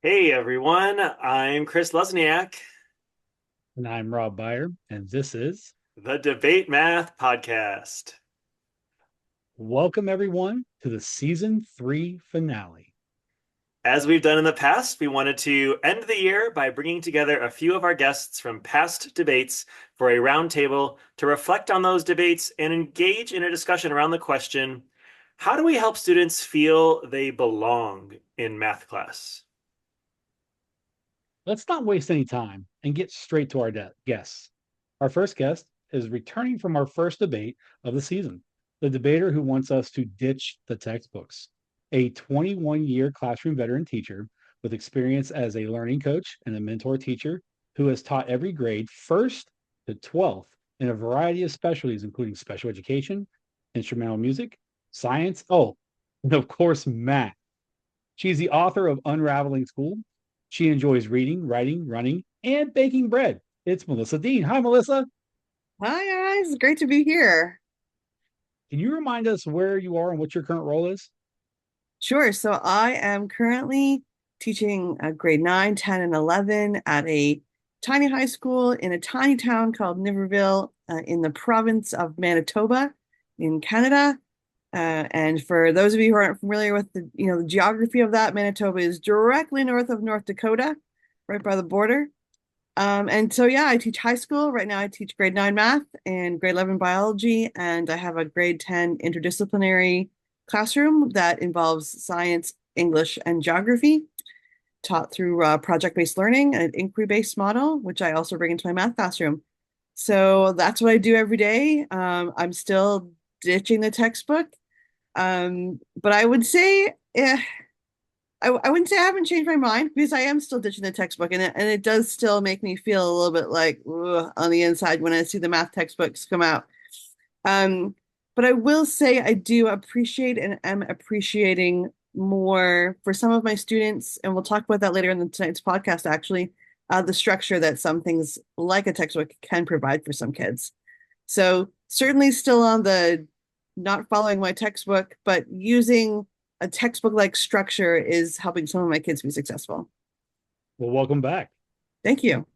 Hey everyone, I'm Chris Lesniak, And I'm Rob Byer, and this is the Debate Math Podcast. welcome everyone to the season 3 finale. As we've done in the past, we wanted to end the year by bringing together a few of our guests from past debates for a roundtable to reflect on those debates and engage in a discussion around the question, how do we help students feel they belong in math class? Let's not waste any time and get straight to our guests. Our first guest is returning from our first debate of the season, the debater who wants us to ditch the textbooks, a 21-year classroom veteran teacher with experience as a learning coach and a mentor teacher who has taught every grade, first to 12th, in a variety of specialties, including special education, instrumental music, science, and of course, math. She's the author of Unraveling School. She enjoys reading, writing, running, and baking bread. It's Melissa Dean. Hi, Melissa. Hi guys, great to be here. Can you remind us where you are and what your current role is? Sure. So I am currently teaching grade 9, 10, and 11 at a tiny high school in a tiny town called Niverville in the province of Manitoba in Canada. And for those of you who aren't familiar with the geography of that, Manitoba is directly north of North Dakota, right by the border. And so, yeah, I teach high school. Right now, I teach grade 9 math and grade 11 biology. And I have a grade 10 interdisciplinary classroom that involves science, English, and geography, taught through project-based learning and an inquiry-based model, which I also bring into my math classroom. So that's what I do every day. I'm still ditching the textbook. But I would say, I wouldn't say I haven't changed my mind because I am still ditching the textbook, and it does still make me feel a little bit like ugh, on the inside when I see the math textbooks come out. Um, but I will say I do appreciate and am appreciating more for some of my students, and we'll talk about that later in tonight's podcast, actually, the structure that some things like a textbook can provide for some kids. So certainly still on the not following my textbook, but using a textbook-like structure is helping some of my kids be successful. Well, welcome back. Thank you.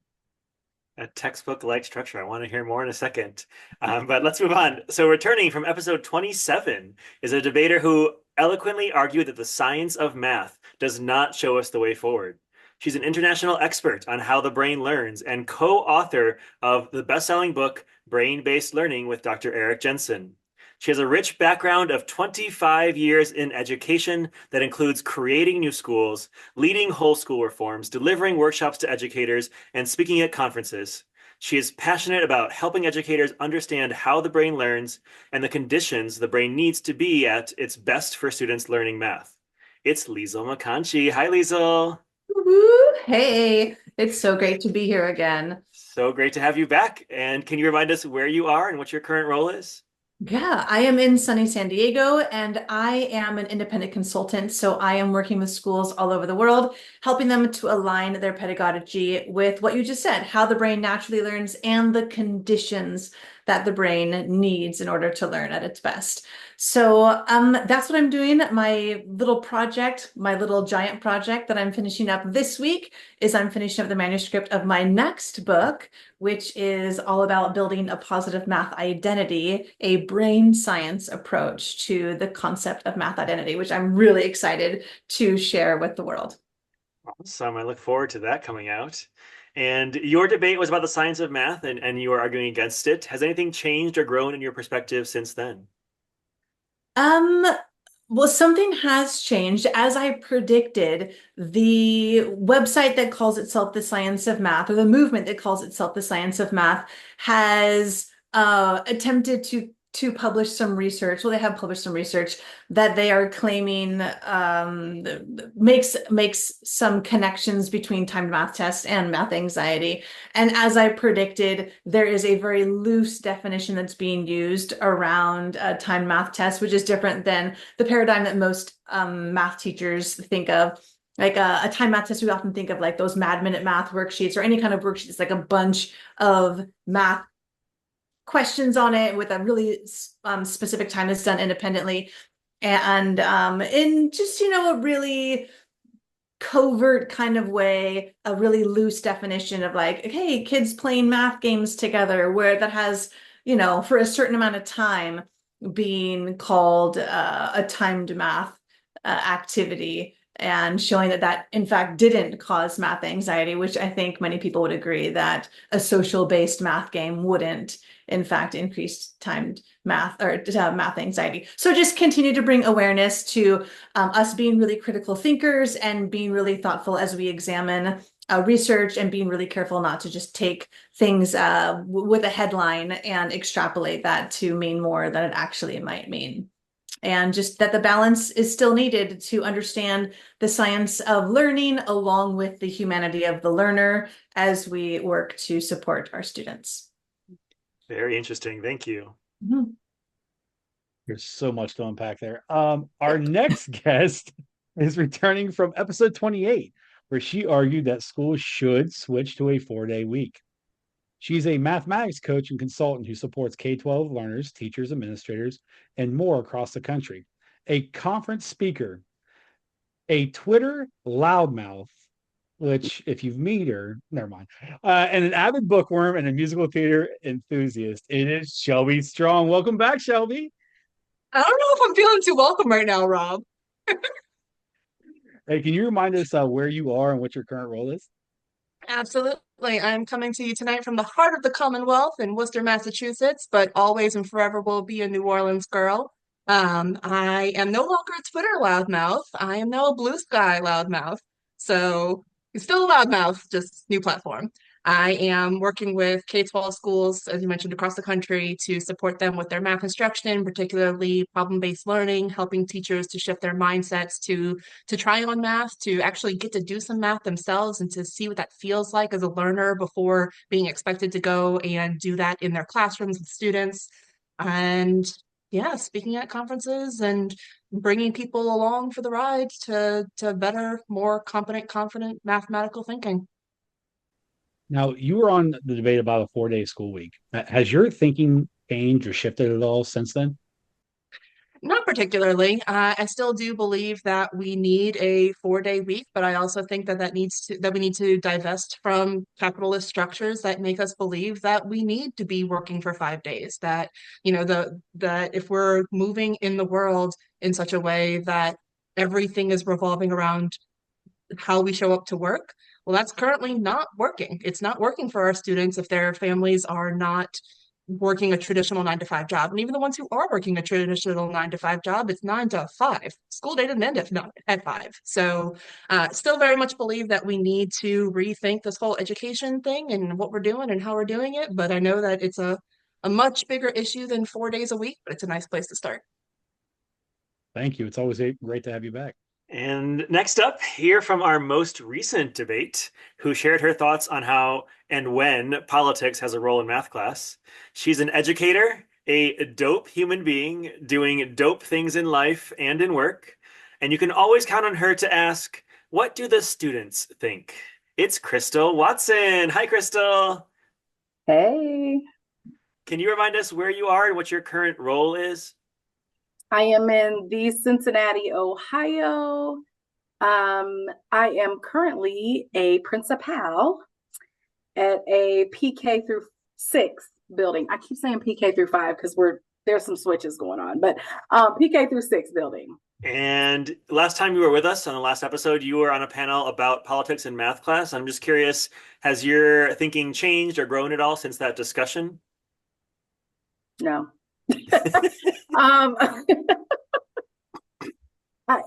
A textbook-like structure. I want to hear more in a second. But let's move on. So, returning from episode 27 is a debater who eloquently argued that the science of math does not show us the way forward. She's an international expert on how the brain learns and co-author of the best-selling book Brain-Based Learning with Dr. Eric Jensen. She has a rich background of 25 years in education that includes creating new schools, leading whole school reforms, delivering workshops to educators, and speaking at conferences. She is passionate about helping educators understand how the brain learns and the conditions the brain needs to be at its best for students learning math. It's Liesl McConchie. Hi, Liesl. Woo! Hey, it's so great to be here again. So great to have you back. And can you remind us where you are and what your current role is? Yeah, I am in sunny San Diego and I am an independent consultant. So I am working with schools all over the world, helping them to align their pedagogy with what you just said, how the brain naturally learns and the conditions that the brain needs in order to learn at its best. So that's what I'm doing. My little project, my little giant project that I'm finishing up this week is I'm finishing up the manuscript of my next book, which is all about building a positive math identity, a brain science approach to the concept of math identity, which I'm really excited to share with the world. Awesome. I look forward to that coming out. And your debate was about the science of math, and you were arguing against it. Has anything changed or grown in your perspective since then? Um, well, something has changed. As I predicted, the website that calls itself the Science of Math, or the movement that calls itself the Science of Math, has attempted to publish some research. Well, they have published some research that they are claiming makes some connections between timed math tests and math anxiety. And as I predicted, there is a very loose definition that's being used around timed math tests, which is different than the paradigm that most math teachers think of. Like a time math test, we often think of like those Mad Minute math worksheets or any kind of worksheet. It's like a bunch of math questions on it with a really specific time that's done independently. And in just, a really covert kind of way, a really loose definition of like, hey, kids playing math games together, where that has, for a certain amount of time being called a timed math activity, and showing that that in fact didn't cause math anxiety, which I think many people would agree that a social based math game wouldn't in fact increase timed math or math anxiety. So just continue to bring awareness to us being really critical thinkers and being really thoughtful as we examine research, and being really careful not to just take things with a headline and extrapolate that to mean more than it actually might mean. And just that the balance is still needed to understand the science of learning along with the humanity of the learner as we work to support our students. Very interesting. Thank you. Mm-hmm. There's so much to unpack there. Our next guest is returning from episode 28, where she argued that schools should switch to a 4-day week. She's a mathematics coach and consultant who supports K-12 learners, teachers, administrators, and more across the country. A conference speaker, a Twitter loudmouth, which if you meet her, never mind, and an avid bookworm and a musical theater enthusiast. It is Shelby Strong. Welcome back, Shelby. I don't know if I'm feeling too welcome right now, Rob. Hey, can you remind us where you are and what your current role is? Absolutely. I'm coming to you tonight from the heart of the Commonwealth in Worcester, Massachusetts, but always and forever will be a New Orleans girl. I am no longer a Twitter loudmouth. I am now a Bluesky loudmouth. So it's still a loudmouth, just new platform. I am working with K-12 schools, as you mentioned, across the country to support them with their math instruction, particularly problem-based learning, helping teachers to shift their mindsets to try on math, to actually get to do some math themselves and to see what that feels like as a learner before being expected to go and do that in their classrooms with students. And yeah, speaking at conferences and bringing people along for the ride to better, more competent, confident mathematical thinking. Now, you were on the debate about a 4-day school week. Has your thinking changed or shifted at all since then? Not particularly. I still do believe that we need a 4-day week, but I also think that we need to divest from capitalist structures that make us believe that we need to be working for 5 days. That that if we're moving in the world in such a way that everything is revolving around how we show up to work, well, that's currently not working. It's not working for our students if their families are not working a traditional 9 to 5 job. And even the ones who are working a traditional 9 to 5 job, it's 9 to 5. School day doesn't end at 5. So still very much believe that we need to rethink this whole education thing and what we're doing and how we're doing it. But I know that it's a much bigger issue than 4 days a week, but it's a nice place to start. Thank you. It's always great to have you back. And next up, hear from our most recent debate, who shared her thoughts on how and when politics has a role in math class. She's an educator, a dope human being doing dope things in life and in work. And you can always count on her to ask, what do the students think? It's Crystal Watson. Hi, Crystal. Hey, Can you remind us where you are and what your current role is? I am in the Cincinnati, Ohio. I am currently a principal at a PK through 6 building. I keep saying PK through 5 because there's some switches going on, but PK through 6 building. And last time you were with us on the last episode, you were on a panel about politics in math class. I'm just curious, has your thinking changed or grown at all since that discussion? No.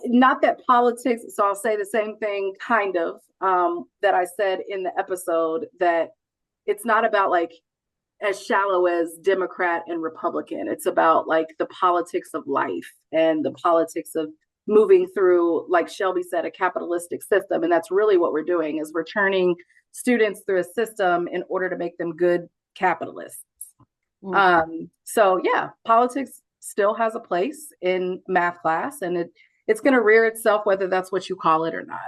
Not that politics, so I'll say the same thing kind of that I said in the episode, that it's not about like as shallow as Democrat and Republican. It's about like the politics of life and the politics of moving through, like Shelby said, a capitalistic system. And that's really what we're doing, is we're turning students through a system in order to make them good capitalists. So yeah, politics still has a place in math class, and it's going to rear itself, whether that's what you call it or not.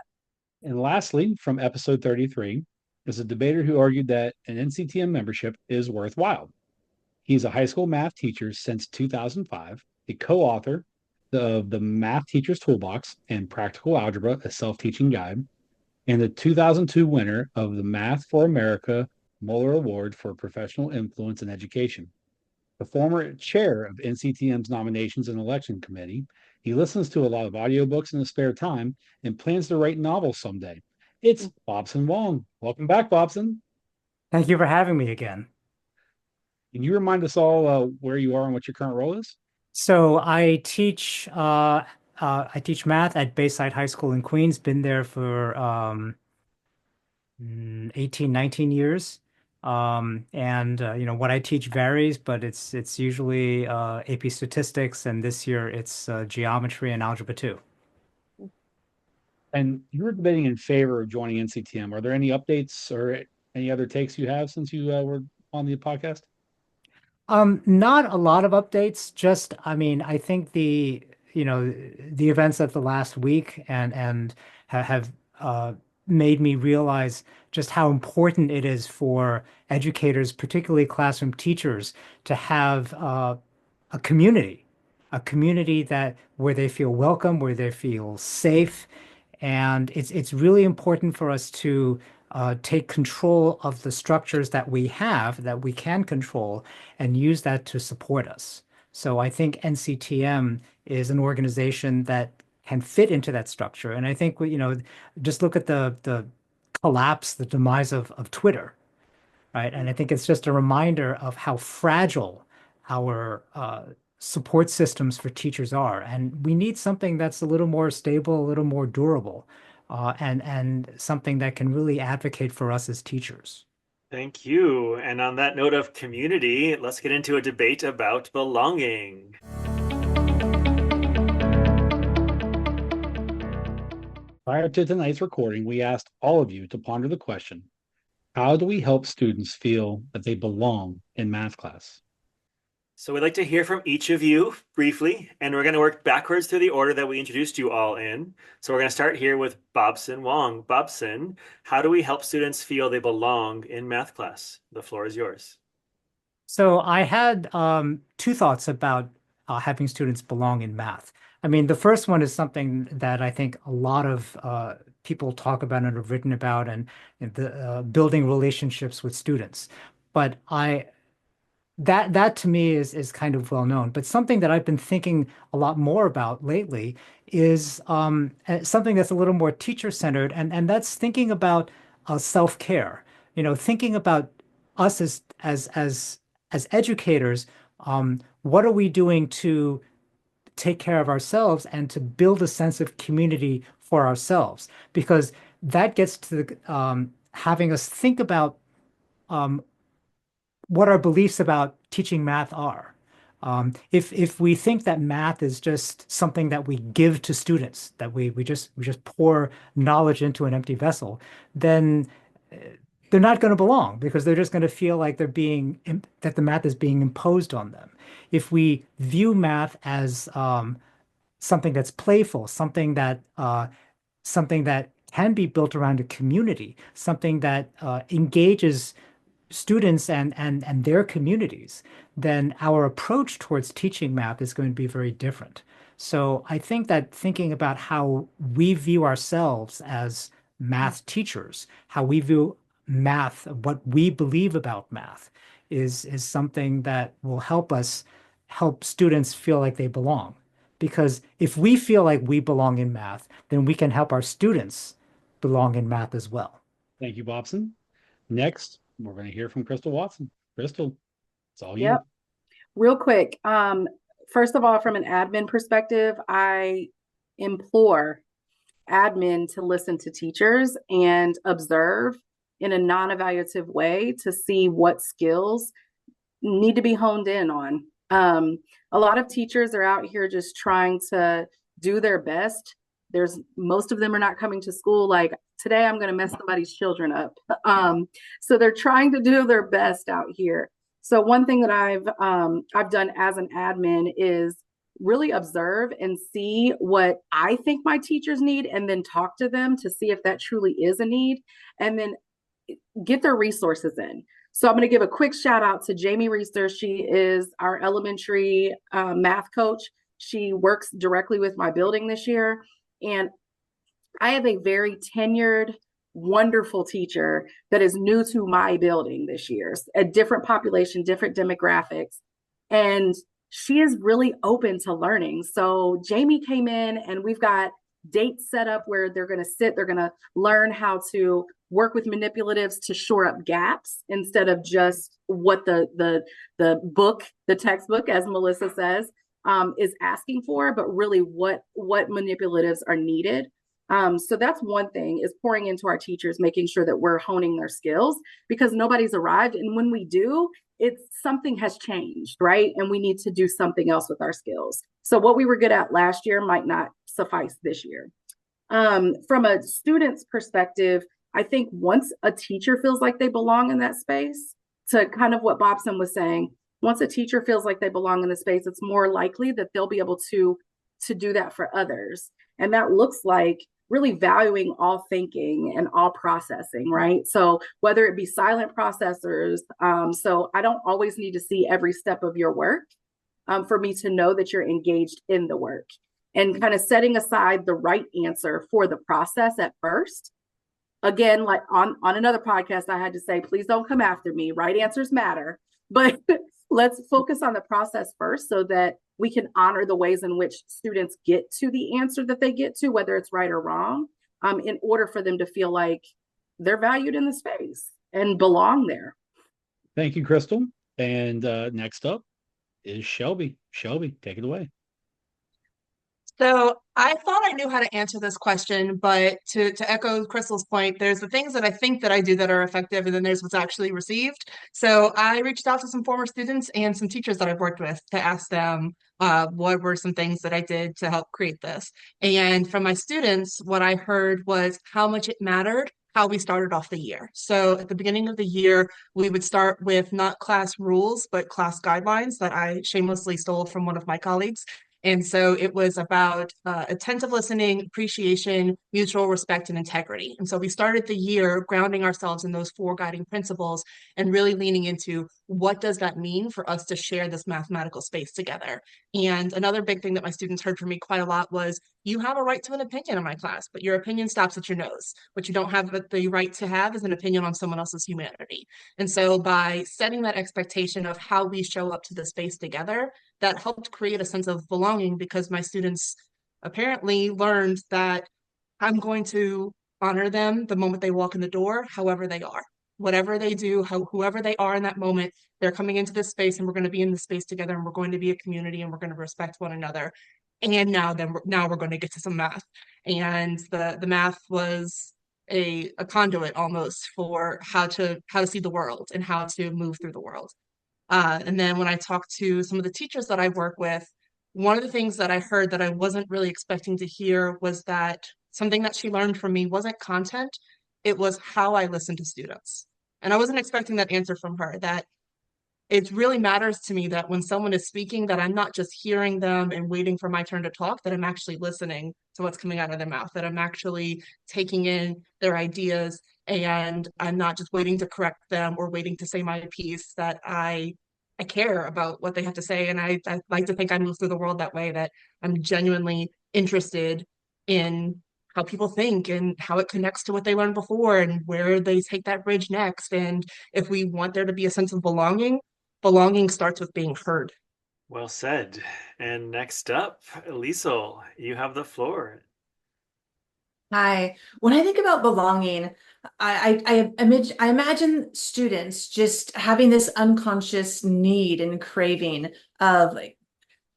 And lastly, from episode 33, is a debater who argued that an NCTM membership is worthwhile. He's a high school math teacher since 2005, a co-author the Math Teacher's Toolbox and Practical Algebra, a self-teaching guide, and the 2002 winner of the Math for America Mueller Award for Professional Influence in Education. The former chair of NCTM's Nominations and Election Committee, he listens to a lot of audiobooks in his spare time and plans to write novels someday. It's Bobson Wong. Welcome back, Bobson. Thank you for having me again. Can you remind us all where you are and what your current role is? So I teach math at Bayside High School in Queens. Been there for 18, 19 years. And what I teach varies, but it's usually AP statistics, and this year it's geometry and algebra 2. And you were debating in favor of joining NCTM. Are there any updates or any other takes you have since you were on the podcast? Not a lot of updates, just I mean, I think the events of the last week and have made me realize just how important it is for educators, particularly classroom teachers, to have a community that where they feel welcome, where they feel safe, and it's really important for us to take control of the structures that we have, that we can control, and use that to support us. So I think NCTM is an organization that can fit into that structure. And I think just look at the collapse, the demise of Twitter, right? And I think it's just a reminder of how fragile our support systems for teachers are. And we need something that's a little more stable, a little more durable, and something that can really advocate for us as teachers. Thank you. And on that note of community, let's get into a debate about belonging. Prior to tonight's recording, we asked all of you to ponder the question, how do we help students feel that they belong in math class? So we'd like to hear from each of you briefly, and we're going to work backwards through the order that we introduced you all in. So we're going to start here with Bobson Wong. Bobson, how do we help students feel they belong in math class? The floor is yours. So I had two thoughts about having students belong in math. I mean, the first one is something that I think a lot of people talk about and have written about, and the building relationships with students. But that to me is kind of well known. But something that I've been thinking a lot more about lately is something that's a little more teacher-centered, and that's thinking about self-care. Thinking about us as educators, what are we doing to take care of ourselves and to build a sense of community for ourselves? Because that gets to having us think about what our beliefs about teaching math are. If we think that math is just something that we give to students, that we just pour knowledge into an empty vessel, then they're not going to belong because they're just going to feel like that the math is being imposed on them. If we view math as something that's playful, something that can be built around a community, something that engages students and their communities, then our approach towards teaching math is going to be very different. So I think that thinking about how we view ourselves as math teachers, how we view math, what we believe about math, is something that will help students feel like they belong. Because if we feel like we belong in math, then we can help our students belong in math as well. Thank you, Bobson. Next, we're going to hear from Crystal Watson. Crystal, it's all you. Yep. Real quick. First of all, from an admin perspective, I implore admin to listen to teachers and observe in a non-evaluative way to see what skills need to be honed in on. A lot of teachers are out here just trying to do their best. Most of them are not coming to school like, today I'm going to mess somebody's children up. So they're trying to do their best out here. So one thing that I've done as an admin is really observe and see what I think my teachers need, and then talk to them to see if that truly is a need, and then get their resources in. So I'm going to give a quick shout out to Jamie Reister. She is our elementary math coach. She works directly with my building this year. And I have a very tenured, wonderful teacher that is new to my building this year, a different population, different demographics. And she is really open to learning. So Jamie came in and we've got dates set up where they're going to sit, they're going to learn how to work with manipulatives to shore up gaps instead of just what the textbook, as Melissa says, is asking for, but really what manipulatives are needed. So that's one thing, is pouring into our teachers, making sure that we're honing their skills, because nobody's arrived. And when we do, it's something has changed, right? And we need to do something else with our skills. So what we were good at last year might not suffice this year. From a student's perspective, I think once a teacher feels like they belong in that space, to kind of what Bobson was saying, once a teacher feels like they belong in the space, it's more likely that they'll be able to do that for others. And that looks like really valuing all thinking and all processing, right? So whether it be silent processors, so I don't always need to see every step of your work for me to know that you're engaged in the work, and kind of setting aside the right answer for the process at first. Again, like on another podcast, I had to say, please don't come after me. Right answers matter, but let's focus on the process first so that we can honor the ways in which students get to the answer that they get to, whether it's right or wrong, in order for them to feel like they're valued in the space and belong there. Thank you, Crystal. And next up is Shelby. Shelby, take it away. So I thought I knew how to answer this question, but to echo Crystal's point, there's the things that I think that I do that are effective, and then there's what's actually received. So I reached out to some former students and some teachers that I've worked with to ask them what were some things that I did to help create this. And from my students, what I heard was how much it mattered how we started off the year. So at the beginning of the year, we would start with not class rules, but class guidelines that I shamelessly stole from one of my colleagues. And so it was about attentive listening, appreciation, mutual respect, and integrity. And so we started the year grounding ourselves in those 4 guiding principles and really leaning into what does that mean for us to share this mathematical space together. And another big thing that my students heard from me quite a lot was, you have a right to an opinion in my class, but your opinion stops at your nose. What you don't have the right to have is an opinion on someone else's humanity. And so by setting that expectation of how we show up to the space together, that helped create a sense of belonging, because my students apparently learned that I'm going to honor them the moment they walk in the door, however they are. Whatever they do, whoever they are in that moment, they're coming into this space, and we're going to be in this space together, and we're going to be a community, and we're going to respect one another. And now we're going to get to some math. And the math was a conduit almost for how to see the world and how to move through the world. And then when I talked to some of the teachers that I work with, one of the things that I heard that I wasn't really expecting to hear was that something that she learned from me wasn't content, it was how I listen to students. And I wasn't expecting that answer from her, that it really matters to me that when someone is speaking, that I'm not just hearing them and waiting for my turn to talk, that I'm actually listening to what's coming out of their mouth, that I'm actually taking in their ideas, and I'm not just waiting to correct them or waiting to say my piece, that I care about what they have to say. And I like to think I move through the world that way, that I'm genuinely interested in how people think and how it connects to what they learned before and where they take that bridge next. And if we want there to be a sense of belonging starts with being heard. Well said. And next up, Liesel, you have the floor. Hi. When I think about belonging, I imagine students just having this unconscious need and craving of like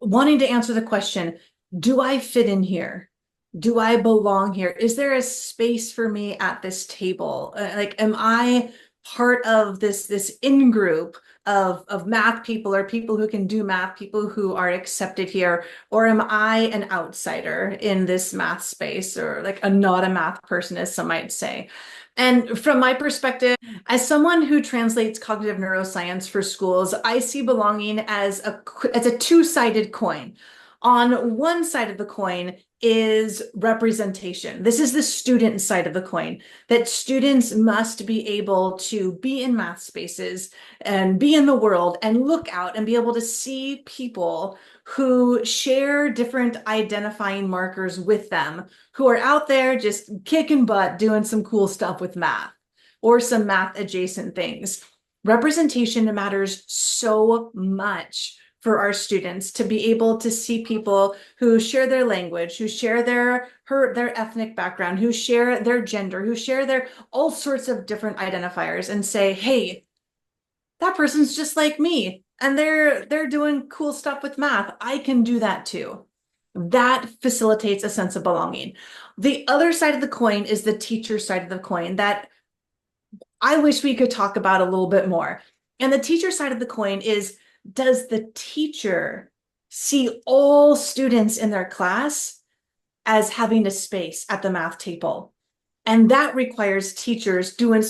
wanting to answer the question, do I fit in here? Do I belong here? Is there a space for me at this table? Like, am I part of this in-group of math people, or people who can do math, people who are accepted here? Or am I an outsider in this math space, or like not a math person, as some might say? And from my perspective, as someone who translates cognitive neuroscience for schools, I see belonging as a two-sided coin. On one side of the coin is representation. This is the student side of the coin, that students must be able to be in math spaces and be in the world and look out and be able to see people who share different identifying markers with them, who are out there just kicking butt, doing some cool stuff with math or some math adjacent things. Representation matters so much for our students to be able to see people who share their language, who share their ethnic background, who share their gender, who share their all sorts of different identifiers, and say, hey, that person's just like me and they're doing cool stuff with math. I can do that too. That facilitates a sense of belonging. The other side of the coin is the teacher side of the coin that I wish we could talk about a little bit more. And the teacher side of the coin is, does the teacher see all students in their class as having a space at the math table? And that requires teachers doing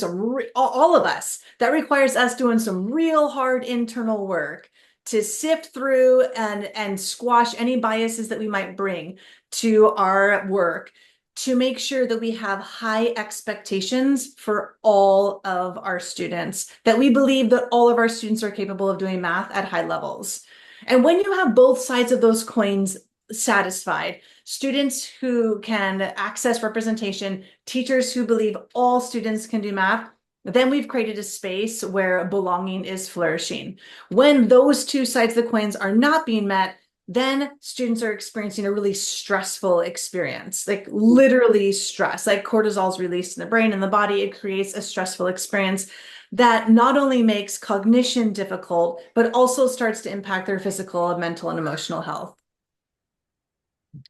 all of us, that requires us doing some real hard internal work to sift through and squash any biases that we might bring to our work, to make sure that we have high expectations for all of our students, that we believe that all of our students are capable of doing math at high levels. And when you have both sides of those coins satisfied, students who can access representation, teachers who believe all students can do math, then we've created a space where belonging is flourishing. When those two sides of the coins are not being met, then students are experiencing a really stressful experience, like literally stress, like cortisol is released in the brain and the body. It creates a stressful experience that not only makes cognition difficult, but also starts to impact their physical, mental, and emotional health.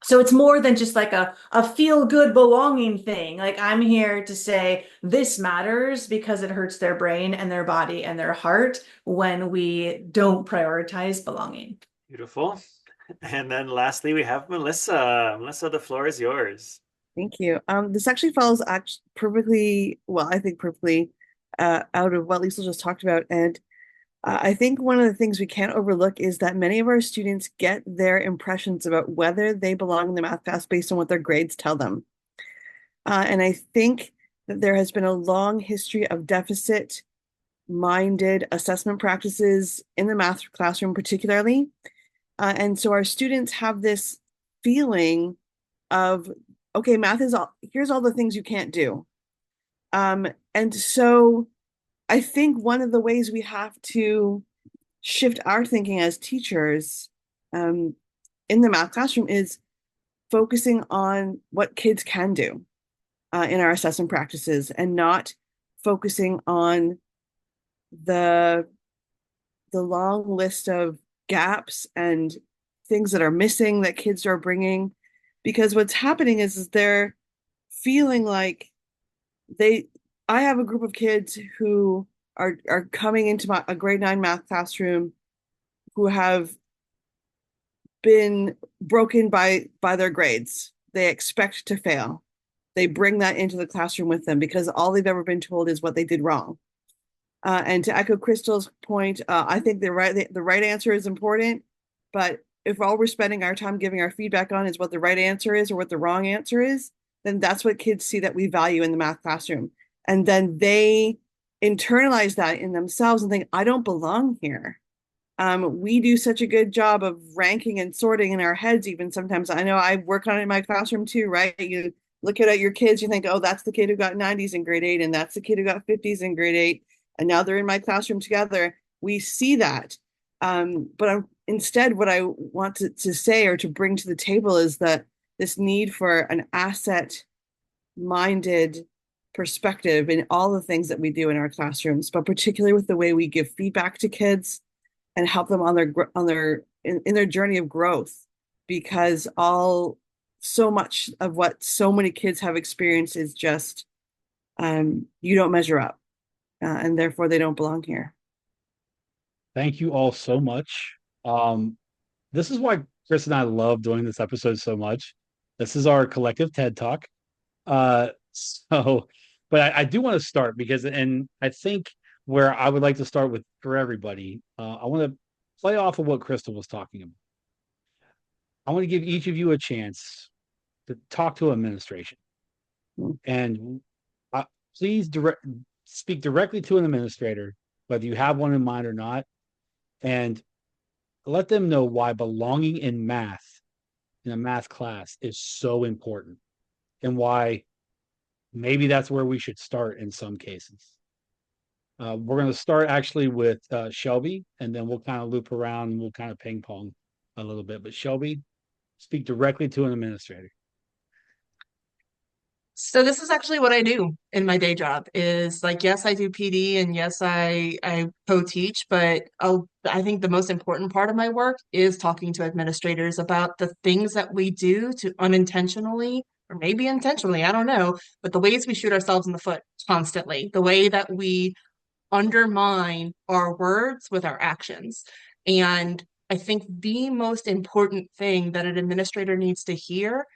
So it's more than just like a feel-good belonging thing. Like, I'm here to say this matters because it hurts their brain and their body and their heart when we don't prioritize belonging. Beautiful. And then lastly, we have Melissa. Melissa, the floor is yours. Thank you. This actually follows perfectly, well, I think perfectly out of what Lisa just talked about. And I think one of the things we can't overlook is that many of our students get their impressions about whether they belong in the math class based on what their grades tell them. And I think that there has been a long history of deficit-minded assessment practices in the math classroom, particularly. And so our students have this feeling of, okay, math is here's all the things you can't do. And so I think one of the ways we have to shift our thinking as teachers in the math classroom is focusing on what kids can do in our assessment practices, and not focusing on the long list of gaps and things that are missing that kids are bringing. Because what's happening is they're feeling like I have a group of kids who are coming into a grade 9 math classroom who have been broken by their grades. They expect to fail. They bring that into the classroom with them because all they've ever been told is what they did wrong. And to echo Crystal's point, I think the right answer is important, but if all we're spending our time giving our feedback on is what the right answer is or what the wrong answer is, then that's what kids see that we value in the math classroom. And then they internalize that in themselves and think, I don't belong here. We do such a good job of ranking and sorting in our heads, even sometimes. I know I work on it in my classroom too, right? You look at your kids, you think, oh, that's the kid who got 90s in grade 8, and that's the kid who got 50s in grade 8. And now they're in my classroom together. We see that. But instead, what I want to say or to bring to the table is that this need for an asset-minded perspective in all the things that we do in our classrooms, but particularly with the way we give feedback to kids and help them on their journey of growth, because so much of what so many kids have experienced is just you don't measure up, and therefore they don't belong here. Thank you all so much. This is why Chris and I love doing this episode so much. This is our collective TED Talk. But I do want to start because, and I think where I would like to start with for everybody, I want to play off of what Crystal was talking about. I want to give each of you a chance to talk to administration, and please speak directly to an administrator, whether you have one in mind or not, and let them know why belonging in math, in a math class, is so important, and why maybe that's where we should start in some cases. We're going to start actually with Shelby, and then we'll kind of loop around and we'll kind of ping pong a little bit. But Shelby, speak directly to an administrator. So this is actually what I do in my day job is like, yes, I do PD and yes, I co-teach, but I think the most important part of my work is talking to administrators about the things that we do to unintentionally or maybe intentionally, I don't know, but the ways we shoot ourselves in the foot constantly, the way that we undermine our words with our actions. And I think the most important thing that an administrator needs to hear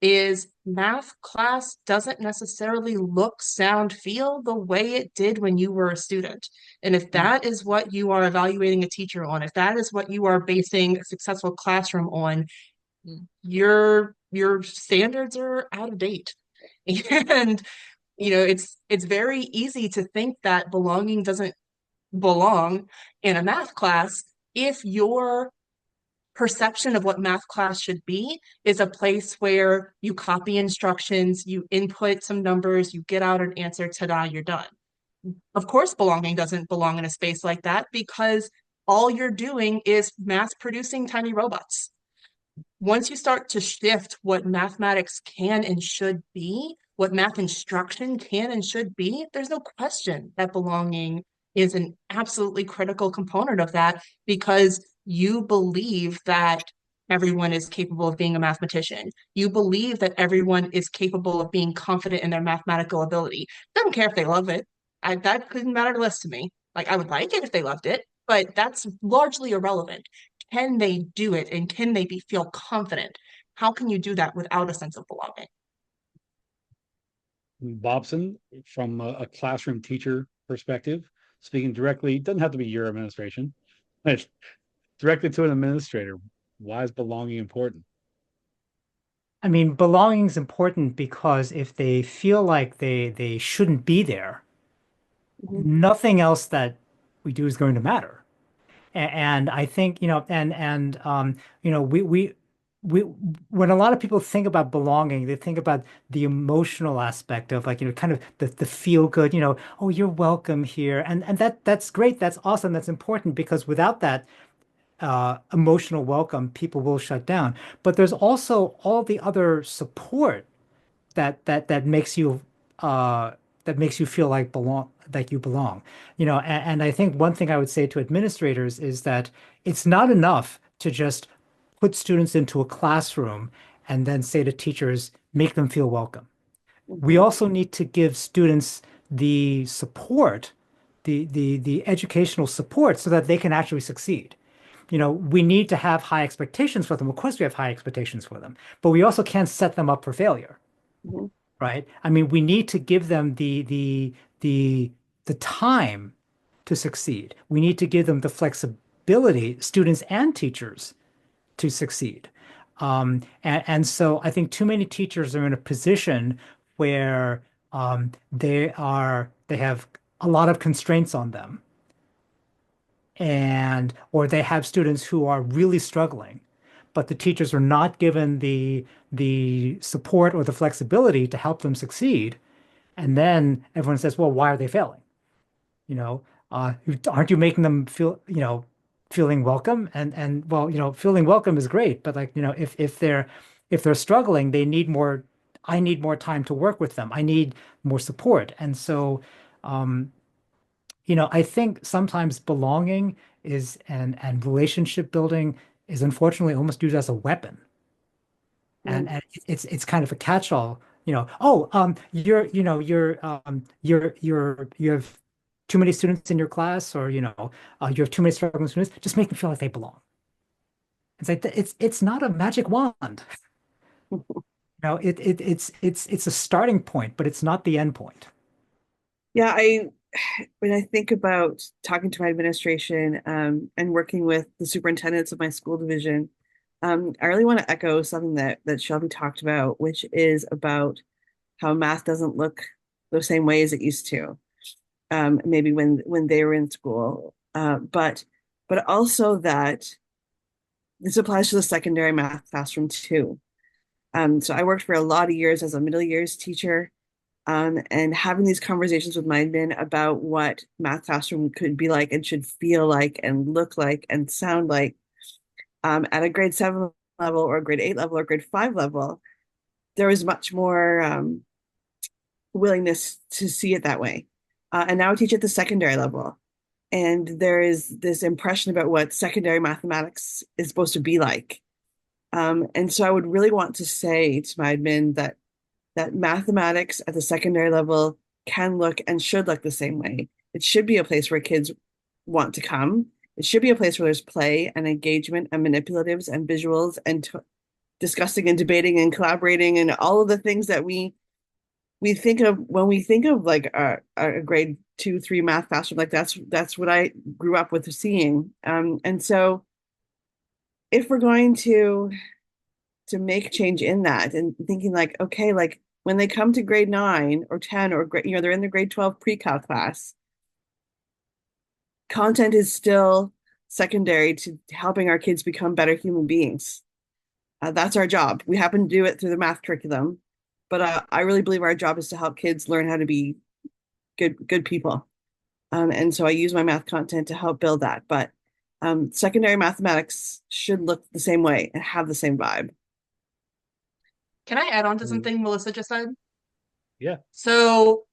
is math class doesn't necessarily look, sound, feel the way it did when you were a student. And if that is what you are evaluating a teacher on, if that is what you are basing a successful classroom on, your standards are out of date. And it's very easy to think that belonging doesn't belong in a math class if your perception of what math class should be is a place where you copy instructions, you input some numbers, you get out an answer, ta-da, you're done. Of course, belonging doesn't belong in a space like that because all you're doing is mass producing tiny robots. Once you start to shift what mathematics can and should be, what math instruction can and should be, there's no question that belonging is an absolutely critical component of that because you believe that everyone is capable of being a mathematician. You believe that everyone is capable of being confident in their mathematical ability. Don't care if they love it. That couldn't matter less to me. Like, I would like it if they loved it, but that's largely irrelevant. Can they do it and can they feel confident? How can you do that without a sense of belonging? Bobson, from a classroom teacher perspective, speaking directly, it doesn't have to be your administration, but directly to an administrator, why is belonging important? I mean, belonging is important because if they feel like they shouldn't be there, nothing else that we do is going to matter. And I think, we when a lot of people think about belonging, they think about the emotional aspect of like, kind of the feel good, oh, you're welcome here. And that's great. That's awesome. That's important because without that emotional welcome, people will shut down. But there's also all the other support that uh makes you feel like you belong. And I think one thing I would say to administrators is that it's not enough to just put students into a classroom and then say to teachers, make them feel welcome. We also need to give students the support, the educational support so that they can actually succeed. We need to have high expectations for them. Of course, we have high expectations for them, but we also can't set them up for failure, right? I mean, we need to give them the time to succeed. We need to give them the flexibility, students and teachers, to succeed. And so I think too many teachers are in a position where they have a lot of constraints on them, or they have students who are really struggling, but the teachers are not given the support or the flexibility to help them succeed. And then everyone says, well, why are they failing? You know, aren't you making them feel, feeling welcome? And well, feeling welcome is great, but like, if they're struggling, they need more, I need more time to work with them. I need more support. And so, I think sometimes belonging and relationship building is unfortunately almost used as a weapon. And it's kind of a catch-all, oh, you have too many students in your class, or you have too many struggling students, just make them feel like they belong. It's like it's not a magic wand. It's a starting point, but it's not the end point. Yeah, when I think about talking to my administration and working with the superintendents of my school division, I really want to echo something that Shelby talked about, which is about how math doesn't look the same way as it used to, maybe when they were in school, but also that this applies to the secondary math classroom too. So I worked for a lot of years as a middle years teacher, and having these conversations with my admin about what math classroom could be like and should feel like and look like and sound like, at a grade 7 level or grade 8 level or grade 5 level, there was much more willingness to see it that way. And now I teach at the secondary level. And there is this impression about what secondary mathematics is supposed to be like. And so I would really want to say to my admin that mathematics at the secondary level can look and should look the same way. It should be a place where kids want to come. It should be a place where there's play and engagement and manipulatives and visuals and discussing and debating and collaborating and all of the things that we think of when we think of like a grade 2, 3 math classroom. Like that's what I grew up with seeing. And so if we're going to make change in that and thinking like, okay, like when they come to grade 9 or 10 or grade, they're in the grade 12 pre-cal class, content is still secondary to helping our kids become better human beings. That's our job. We happen to do it through the math curriculum, but I really believe our job is to help kids learn how to be good people. And so I use my math content to help build that. But secondary mathematics should look the same way and have the same vibe. Can I add on to something Melissa just said? Yeah. So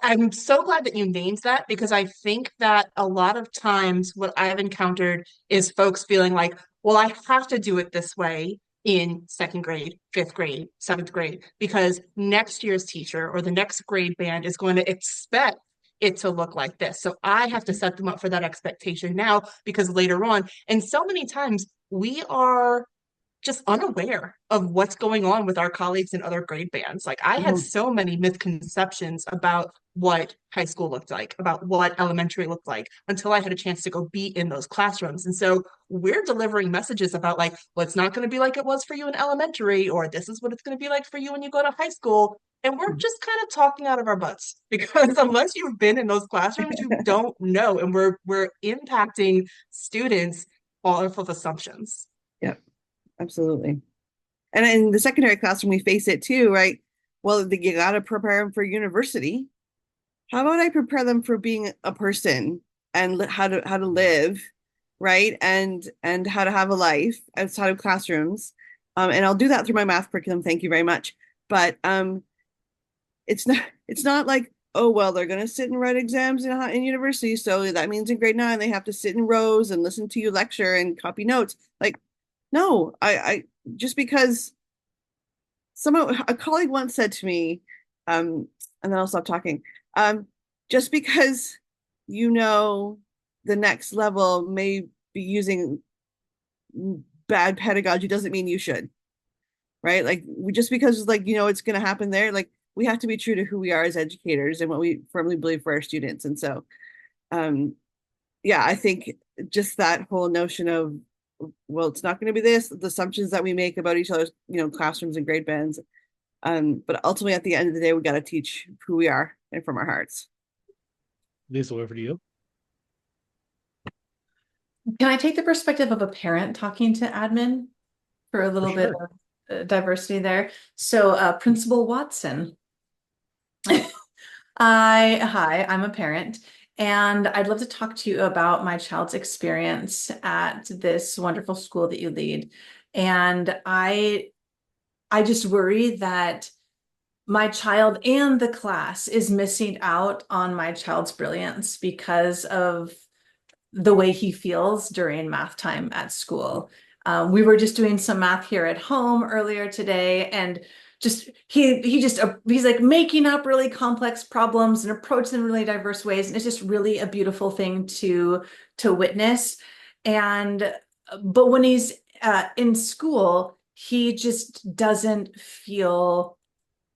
I'm so glad that you named that, because I think that a lot of times what I've encountered is folks feeling like, well, I have to do it this way in second grade, fifth grade, seventh grade, because next year's teacher or the next grade band is going to expect it to look like this. So I have to set them up for that expectation now, because later on, and so many times we are just unaware of what's going on with our colleagues in other grade bands. Like I had so many misconceptions about what high school looked like, about what elementary looked like, until I had a chance to go be in those classrooms. And so we're delivering messages about like, well, it's not going to be like it was for you in elementary, or this is what it's going to be like for you when you go to high school. And we're just kind of talking out of our butts, because unless you've been in those classrooms, you don't know. And we're impacting students off of assumptions. Yep. Absolutely. And in the secondary classroom, we face it too, right? Well, you got to prepare them for university. How about I prepare them for being a person and how to live, right? And how to have a life outside of classrooms. And I'll do that through my math curriculum. Thank you very much. But it's not like, oh well, they're going to sit and write exams in university, so that means in grade 9 they have to sit in rows and listen to you lecture and copy notes. Like, no, I just because a colleague once said to me, and then I'll stop talking. Just because the next level may be using bad pedagogy doesn't mean you should, right? Like just because it's going to happen there. Like we have to be true to who we are as educators and what we firmly believe for our students. And so, yeah, I think just that whole notion of, well, it's not going to be this, the assumptions that we make about each other's, classrooms and grade bands. But ultimately, at the end of the day, we got to teach who we are and from our hearts. Lisa, over to you. Can I take the perspective of a parent talking to admin for a little bit of diversity there? So, Principal Watson. Hi, I'm a parent. And I'd love to talk to you about my child's experience at this wonderful school that you lead. And I just worry that my child and the class is missing out on my child's brilliance because of the way he feels during math time at school. We were just doing some math here at home earlier today, and he's like making up really complex problems and approach them in really diverse ways, and it's just really a beautiful thing to witness. But when he's in school, he just doesn't feel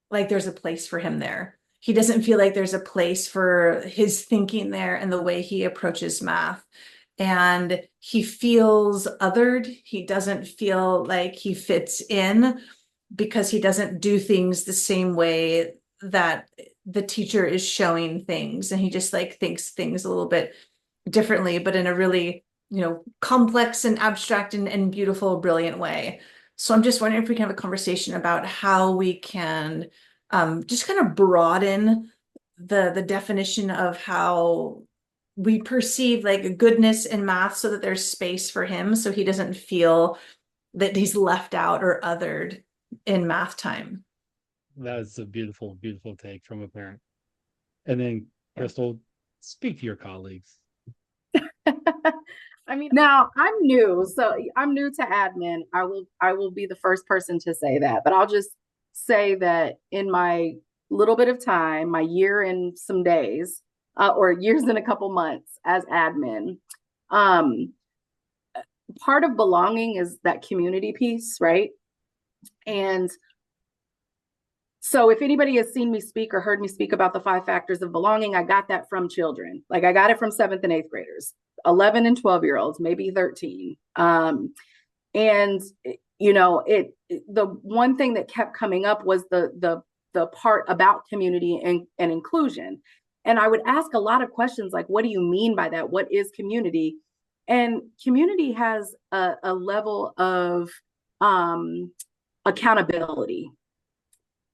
like there's a place for him there. He doesn't feel like there's a place for his thinking there and the way he approaches math. And he feels othered. He doesn't feel like he fits in because he doesn't do things the same way that the teacher is showing things. And he just thinks things a little bit differently, but in a really complex and abstract and beautiful, brilliant way. So I'm just wondering if we can have a conversation about how we can just kind of broaden the definition of how we perceive like goodness in math so that there's space for him so he doesn't feel that he's left out or othered in math time. That's a beautiful, beautiful take from a parent. And then, Crystal, speak to your colleagues. I mean, now I'm new, so I'm new to admin. I will be the first person to say that, but I'll just say that in my little bit of time, my year and some days, or years and a couple months as admin, part of belonging is that community piece, right? And so if anybody has seen me speak or heard me speak about the 5 factors of belonging, I got that from children. Like I got it from 7th and 8th graders, 11 and 12-year-olds, maybe 13. And the one thing that kept coming up was the part about community and inclusion. And I would ask a lot of questions like, what do you mean by that? What is community? And community has a level of accountability.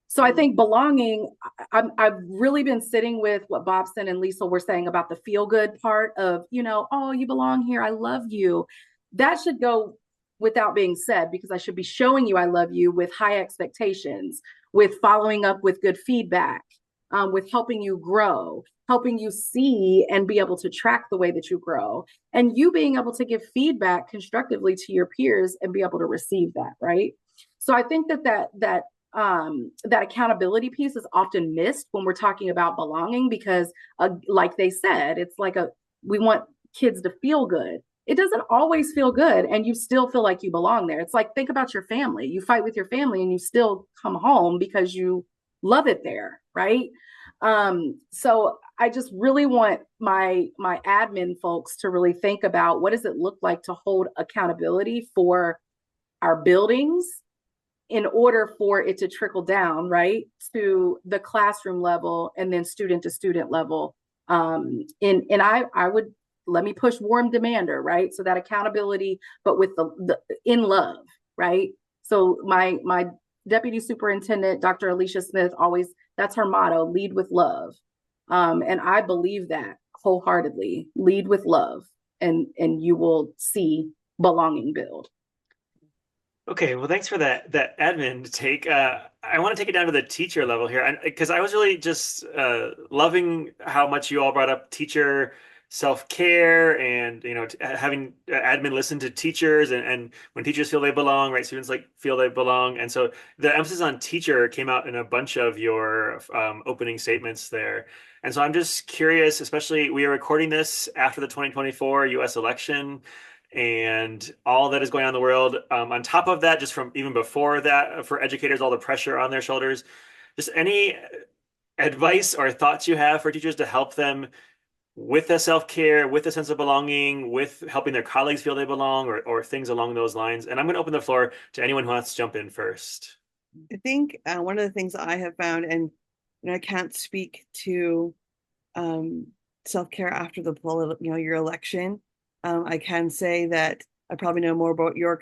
So I think belonging, I've really been sitting with what Bobson and Lisa were saying about the feel good part of, oh, you belong here. I love you. That should go without being said, because I should be showing you I love you with high expectations, with following up with good feedback, with helping you grow, helping you see and be able to track the way that you grow, and you being able to give feedback constructively to your peers and be able to receive that, right? So I think that accountability piece is often missed when we're talking about belonging, because like they said, it's like we want kids to feel good. It doesn't always feel good, and you still feel like you belong there. It's like, think about your family. You fight with your family and you still come home because you love it there, right? So I just really want my admin folks to really think about, what does it look like to hold accountability for our buildings in order for it to trickle down, right, to the classroom level and then student to student level. And I would, let me push warm demander, right? So that accountability, but with the in love, right? So my deputy superintendent, Dr. Alicia Smith, always, that's her motto, lead with love. And I believe that wholeheartedly, lead with love, and you will see belonging build. Okay, well, thanks for that admin take. I want to take it down to the teacher level here, because I was really just loving how much you all brought up teacher self-care, and having admin listen to teachers, and when teachers feel they belong, right? Students like feel they belong, and so the emphasis on teacher came out in a bunch of your opening statements there. And so I'm just curious, especially we are recording this after the 2024 U.S. election and all that is going on in the world. On top of that, just from even before that, for educators, all the pressure on their shoulders, just any advice or thoughts you have for teachers to help them with the self-care, with the sense of belonging, with helping their colleagues feel they belong, or things along those lines. And I'm going to open the floor to anyone who wants to jump in first. I think one of the things I have found, and I can't speak to self-care after the poll, your election. I can say that I probably know more about your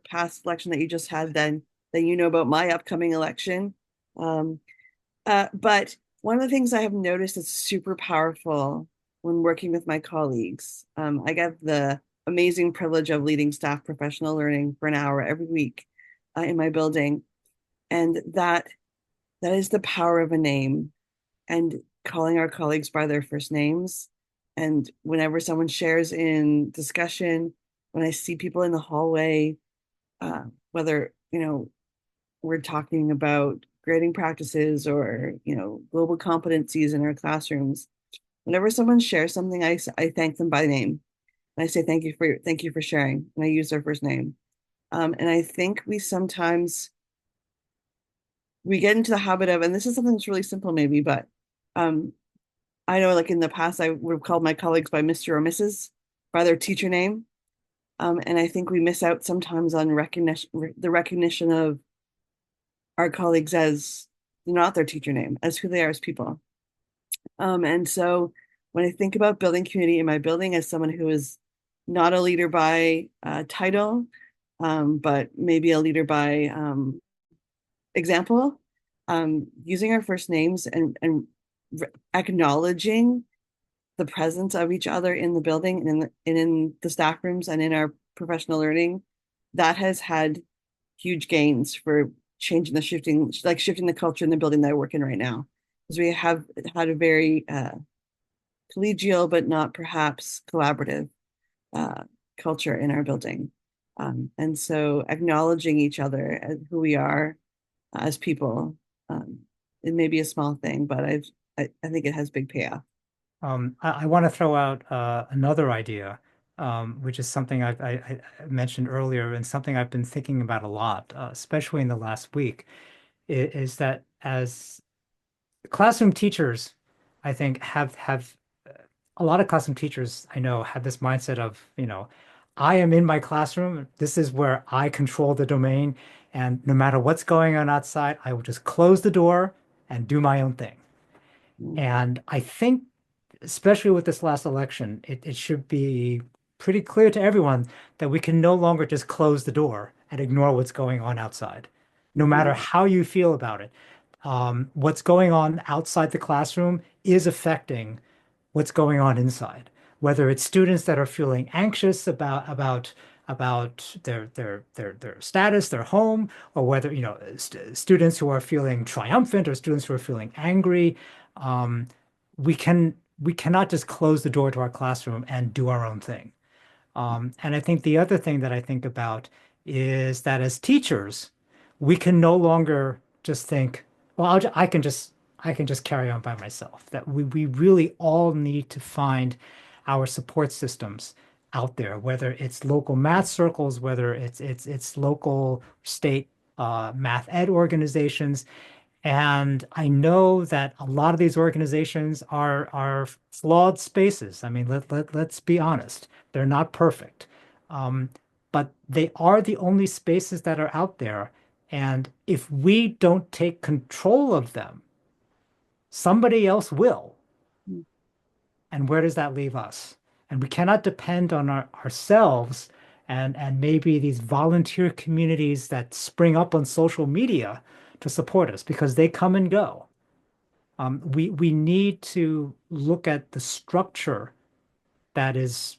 past election that you just had than you know about my upcoming election. But one of the things I have noticed is super powerful when working with my colleagues. I get the amazing privilege of leading staff professional learning for an hour every week in my building. And that is the power of a name, and calling our colleagues by their first names. And whenever someone shares in discussion, when I see people in the hallway, whether, we're talking about grading practices or, global competencies in our classrooms, whenever someone shares something, I thank them by name. And I say, thank you for sharing. And I use their first name. And I think we sometimes, we get into the habit of, and this is something that's really simple maybe, but I know, like in the past, I would have called my colleagues by Mr. or Mrs. by their teacher name. And I think we miss out sometimes on the recognition of our colleagues as not their teacher name, as who they are as people. And so when I think about building community in my building, as someone who is not a leader by title, but maybe a leader by example, using our first names and acknowledging the presence of each other in the building and in the staff rooms and in our professional learning, that has had huge gains for changing shifting the culture in the building that I work in right now. Because we have had a very collegial, but not perhaps collaborative culture in our building. And so acknowledging each other as who we are as people, it may be a small thing, but I think it has big payoff. I want to throw out another idea, which is something I mentioned earlier and something I've been thinking about a lot, especially in the last week, is that as classroom teachers, I think have a lot of classroom teachers I know have this mindset of, I am in my classroom. This is where I control the domain. And no matter what's going on outside, I will just close the door and do my own thing. And I think, especially with this last election, it should be pretty clear to everyone that we can no longer just close the door and ignore what's going on outside, no matter how you feel about it. What's going on outside the classroom is affecting what's going on inside, whether it's students that are feeling anxious about their status, their home, or whether students who are feeling triumphant or students who are feeling angry. We cannot just close the door to our classroom and do our own thing. And I think the other thing that I think about is that as teachers, we can no longer just think, well, I can just carry on by myself. That we really all need to find our support systems out there, whether it's local math circles, whether it's local state math ed organizations. And I know that a lot of these organizations are flawed spaces. I mean, let's be honest. They're not perfect. Um, but they are the only spaces that are out there. And if we don't take control of them, somebody else will. And where does that leave us? And we cannot depend on ourselves and maybe these volunteer communities that spring up on social media to support us because they come and go. We need to look at the structure that is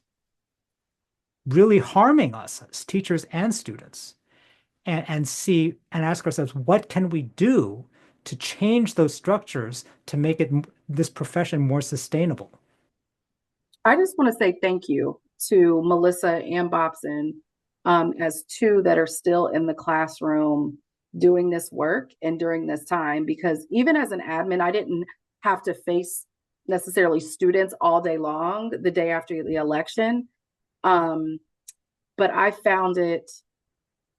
really harming us as teachers and students and see and ask ourselves, what can we do to change those structures to make this profession more sustainable? I just want to say thank you to Melissa and Bobson, as two that are still in the classroom doing this work and during this time, because even as an admin, I didn't have to face necessarily students all day long the day after the election. But I found it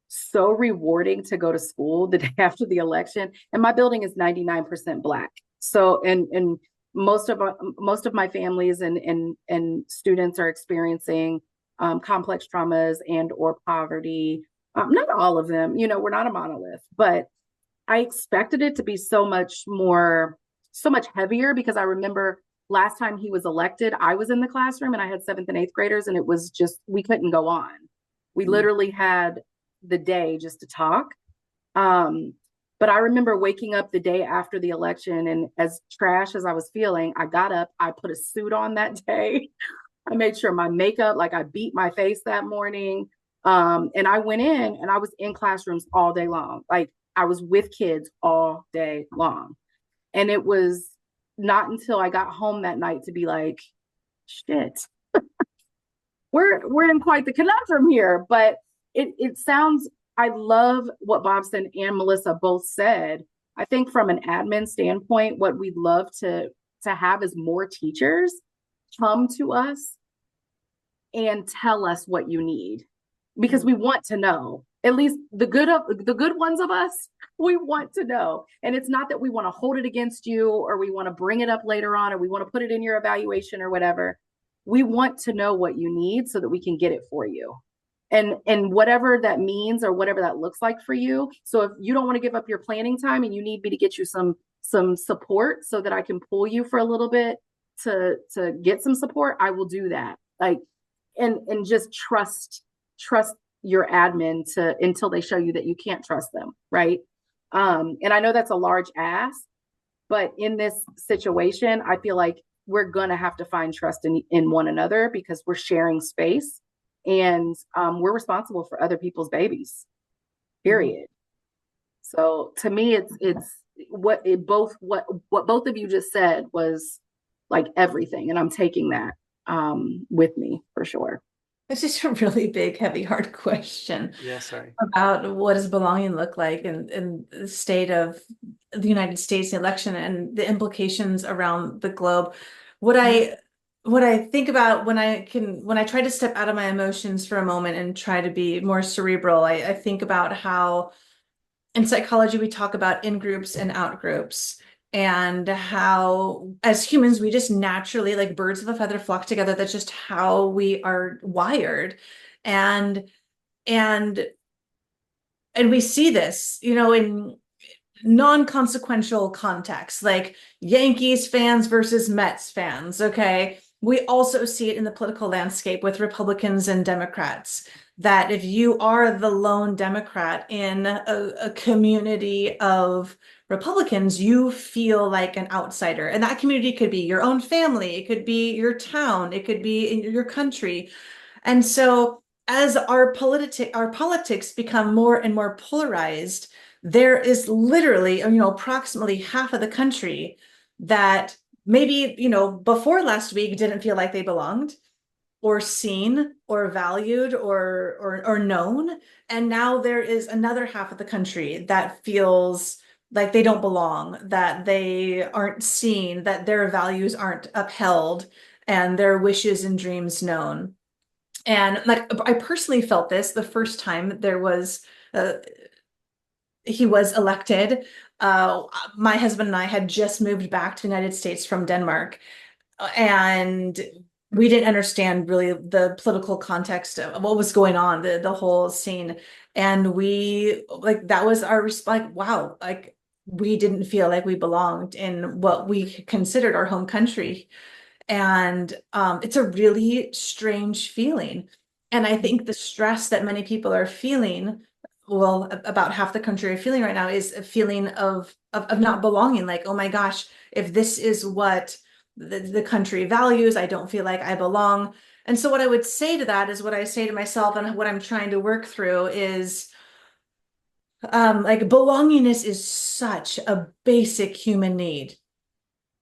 so rewarding to go to school the day after the election. And my building is 99% Black. So, and most of my families and students are experiencing complex traumas and or poverty. Not all of them, we're not a monolith, but I expected it to be so much heavier, because I remember last time he was elected, I was in the classroom and I had 7th and 8th graders, and it was just, we couldn't go on. We literally had the day just to talk. But I remember waking up the day after the election, and as trash as I was feeling, I got up, I put a suit on that day. I made sure my makeup, like I beat my face that morning. And I went in and I was in classrooms all day long. Like I was with kids all day long. And it was not until I got home that night to be like, shit, we're in quite the conundrum here. But it sounds, I love what Bobson and Melissa both said. I think from an admin standpoint, what we'd love to have is more teachers come to us and tell us what you need, because we want to know. At least the good ones of us, we want to know. And it's not that we want to hold it against you, or we want to bring it up later on, or we want to put it in your evaluation or whatever. We want to know what you need so that we can get it for you. And whatever that means, or whatever that looks like for you. So if you don't want to give up your planning time and you need me to get you some support so that I can pull you for a little bit to get some support, I will do that. Like, and just trust your admin to until they show you that you can't trust them, right? And I know that's a large ask, but in this situation, I feel like we're gonna have to find trust in one another because we're sharing space and we're responsible for other people's babies. Period. So to me, it's what both of you just said was like everything, and I'm taking that with me for sure. This is a really big, heavy, hard question Yeah, sorry. about what does belonging look like in the state of the United States election and the implications around the globe. What I think about when I try to step out of my emotions for a moment and try to be more cerebral, I think about how in psychology we talk about in groups and out groups, and how as humans we just naturally, like birds of a feather, flock together. That's just how we are wired. And and and we see this, in non-consequential contexts, like Yankees fans versus Mets fans. Okay. We also see it in the political landscape with Republicans and Democrats, that if you are the lone Democrat in a community of Republicans, you feel like an outsider. And that community could be your own family, it could be your town, it could be in your country. And so as our politics become more and more polarized, there is literally, approximately half of the country that maybe, before last week didn't feel like they belonged or seen or valued or known. And now there is another half of the country that feels like they don't belong, that they aren't seen, that their values aren't upheld, and their wishes and dreams known. And like I personally felt this the first time he was elected. My husband and I had just moved back to the United States from Denmark, and we didn't understand really the political context of what was going on, the whole scene. And we like that was our like, wow, like we didn't feel like we belonged in what we considered our home country. And it's a really strange feeling. And I think the stress that many people are feeling, well, about half the country are feeling right now, is a feeling of not belonging. Like, oh my gosh, if this is what the country values, I don't feel like I belong. And so what I would say to that is what I say to myself, and what I'm trying to work through is like belongingness is such a basic human need.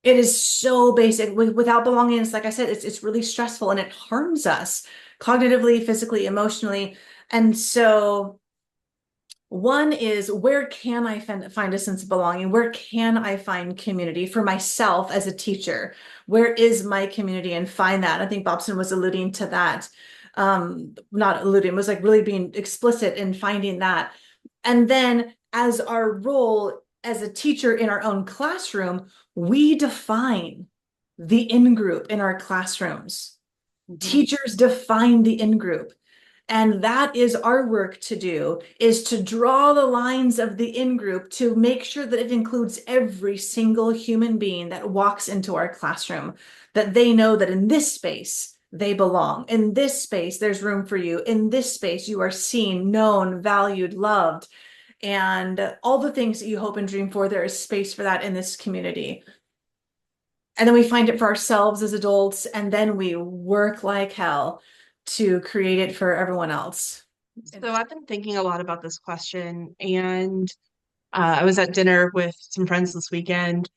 It is so basic. Without belongingness, like I said, it's really stressful and it harms us cognitively, physically, emotionally. And so one is, where can I find a sense of belonging? Where can I find community for myself as a teacher? Where is my community, and find that? I think Bobson was alluding to that. Not alluding, was like really being explicit in finding that. And then as our role as a teacher in our own classroom, we define the in-group in our classrooms. Teachers define the in-group. And that is our work to do, is to draw the lines of the in-group to make sure that it includes every single human being that walks into our classroom, that they know that in this space, they belong. In this space, there's room for you. In this space, you are seen, known, valued, loved, and all the things that you hope and dream for. There is space for that in this community. And then we find it for ourselves as adults, and then we work like hell to create it for everyone else. So I've been thinking a lot about this question, and I was at dinner with some friends this weekend,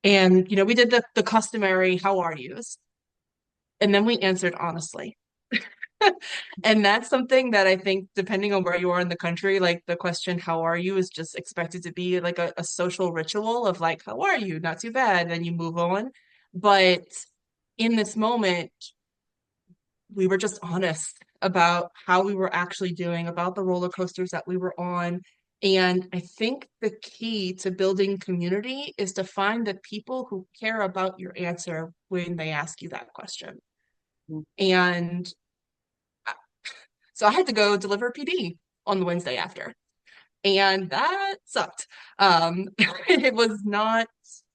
and we did the customary "How are yous," and then we answered honestly. And that's something that I think, depending on where you are in the country, like the question "How are you" is just expected to be like a social ritual of like, "How are you? Not too bad," then you move on. But in this moment, we were just honest about how we were actually doing, about the roller coasters that we were on. And I think the key to building community is to find the people who care about your answer when they ask you that question. And so I had to go deliver PD on the Wednesday after, and that sucked. It was not,